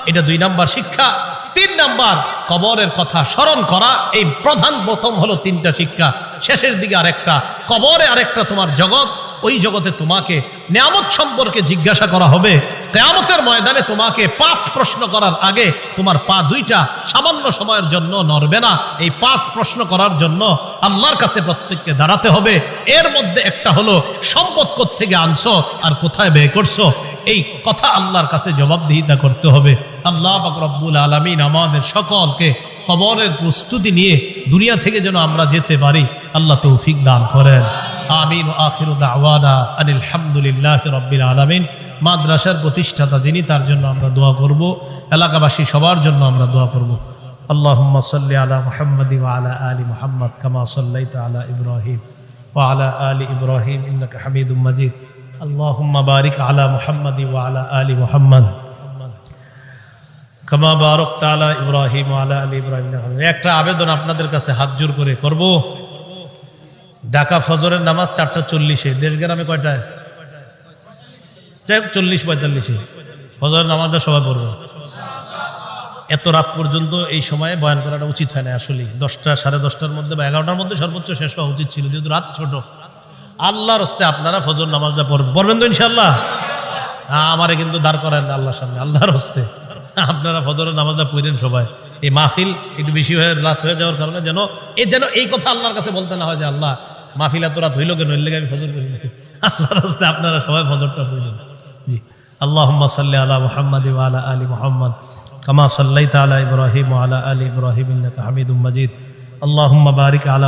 Speaker 1: এটা দুই নাম্বার শিক্ষা। তিন নাম্বার, কবরের কথা স্মরণ করা। এই প্রধান প্রথম হলো তিনটা শিক্ষা। শেষের দিকে আরেকটা, কবরে আরেকটা তোমার জগৎ, ওই জগতে তোমাকে নিয়ামত সম্পর্কে জিজ্ঞাসা করা হবে। কিয়ামতের ময়দানে তোমাকে 5 প্রশ্ন করার আগে তোমার পা দুইটা সামান্য সময়ের জন্য নড়বে না। এই 5 প্রশ্ন করার জন্য আল্লাহর কাছে প্রত্যেককে দাঁড়াতে হবে। এর মধ্যে একটা হলো সম্পদ কোত্থেকে আনছো আর কোথায় ব্যয় করছো, এই কথা আল্লাহর কাছে জবাবদিহিতা করতে হবে। আল্লাহ পাক রব্বুল আলামিন আমাদের সকলকে কবরের প্রস্তুতি নিয়ে দুনিয়া থেকে যেন আমরা যেতে পারি, আল্লাহ তৌফিক দান করেন। আমিন। আখিরু দাওয়ানা আনিল হামদুলিল্লাহি রাব্বিল আলামিন। মাদ্রাসার প্রতিষ্ঠাতা যিনি, তার জন্য আমরা দোয়া করব, এলাকাবাসী সবার জন্য আমরা দোয়া করব। আল্লাহুম্মা সাল্লি আলা মুহাম্মাদি ওয়া আলা আলি মুহাম্মাদ কামা সাল্লাইতা আলা ইব্রাহিম ওয়া আলা আলি ইব্রাহিম ইন্নাকা হামিদুম মাজিদ। আল্লাহুম্মা বারিক আলা মুহাম্মাদি ওয়া আলা আলি মুহাম্মাদ কামা বারাকতা আলা ইব্রাহিম ওয়া আলা আলি ইব্রাহিম। একটা আবেদন আপনাদের কাছে হাত জোর করে করব। ঢাকা ফজরের নামাজ 4:40-এ, দেশগ্রামে কয়টায়? 40-45-এ ফজরের নামাজটা সবাই পড়বে। এত রাত পর্যন্ত এই সময়ে বয়ান করাটা উচিত হয় না আসলে। 10টা, 10:30টার মধ্যে বা 11টার মধ্যে সর্বোচ্চ শেষ হওয়া উচিত ছিল, যেহেতু রাত ছোট। আল্লাহর হস্তে আপনারা ফজর নামাজটা পড়বেন তো ইনশাআল্লাহ? আমারে কিন্তু দাঁড় করেন না আল্লাহর সামনে, আল্লাহর হস্তে আপনারা ফজরের নামাজটা পড়েন সবাই। এই মাহফিল একটু বেশি হয়ে রাত হয়ে যাওয়ার কারণে যেন এই কথা আল্লাহর কাছে বলতে না হয় যে আল্লাহ মাহফিলা তোরা ধইল কেন, এর লেগে আমি ফজর করি না। আল্লাহর রাস্তায় আপনারা সবাই ফজরটা পড়লেন। জি, আল্লাহুম্মা সাল্লি আলা মুহাম্মাদ ওয়া আলা আলি মুহাম্মাদ কামা সাল্লাইতা আলা ইব্রাহিম ওয়া আলা আলি ইব্রাহিম ইন্নাকা হামিদুম মাজিদ। আল্লাহুম্মা বারিক আলা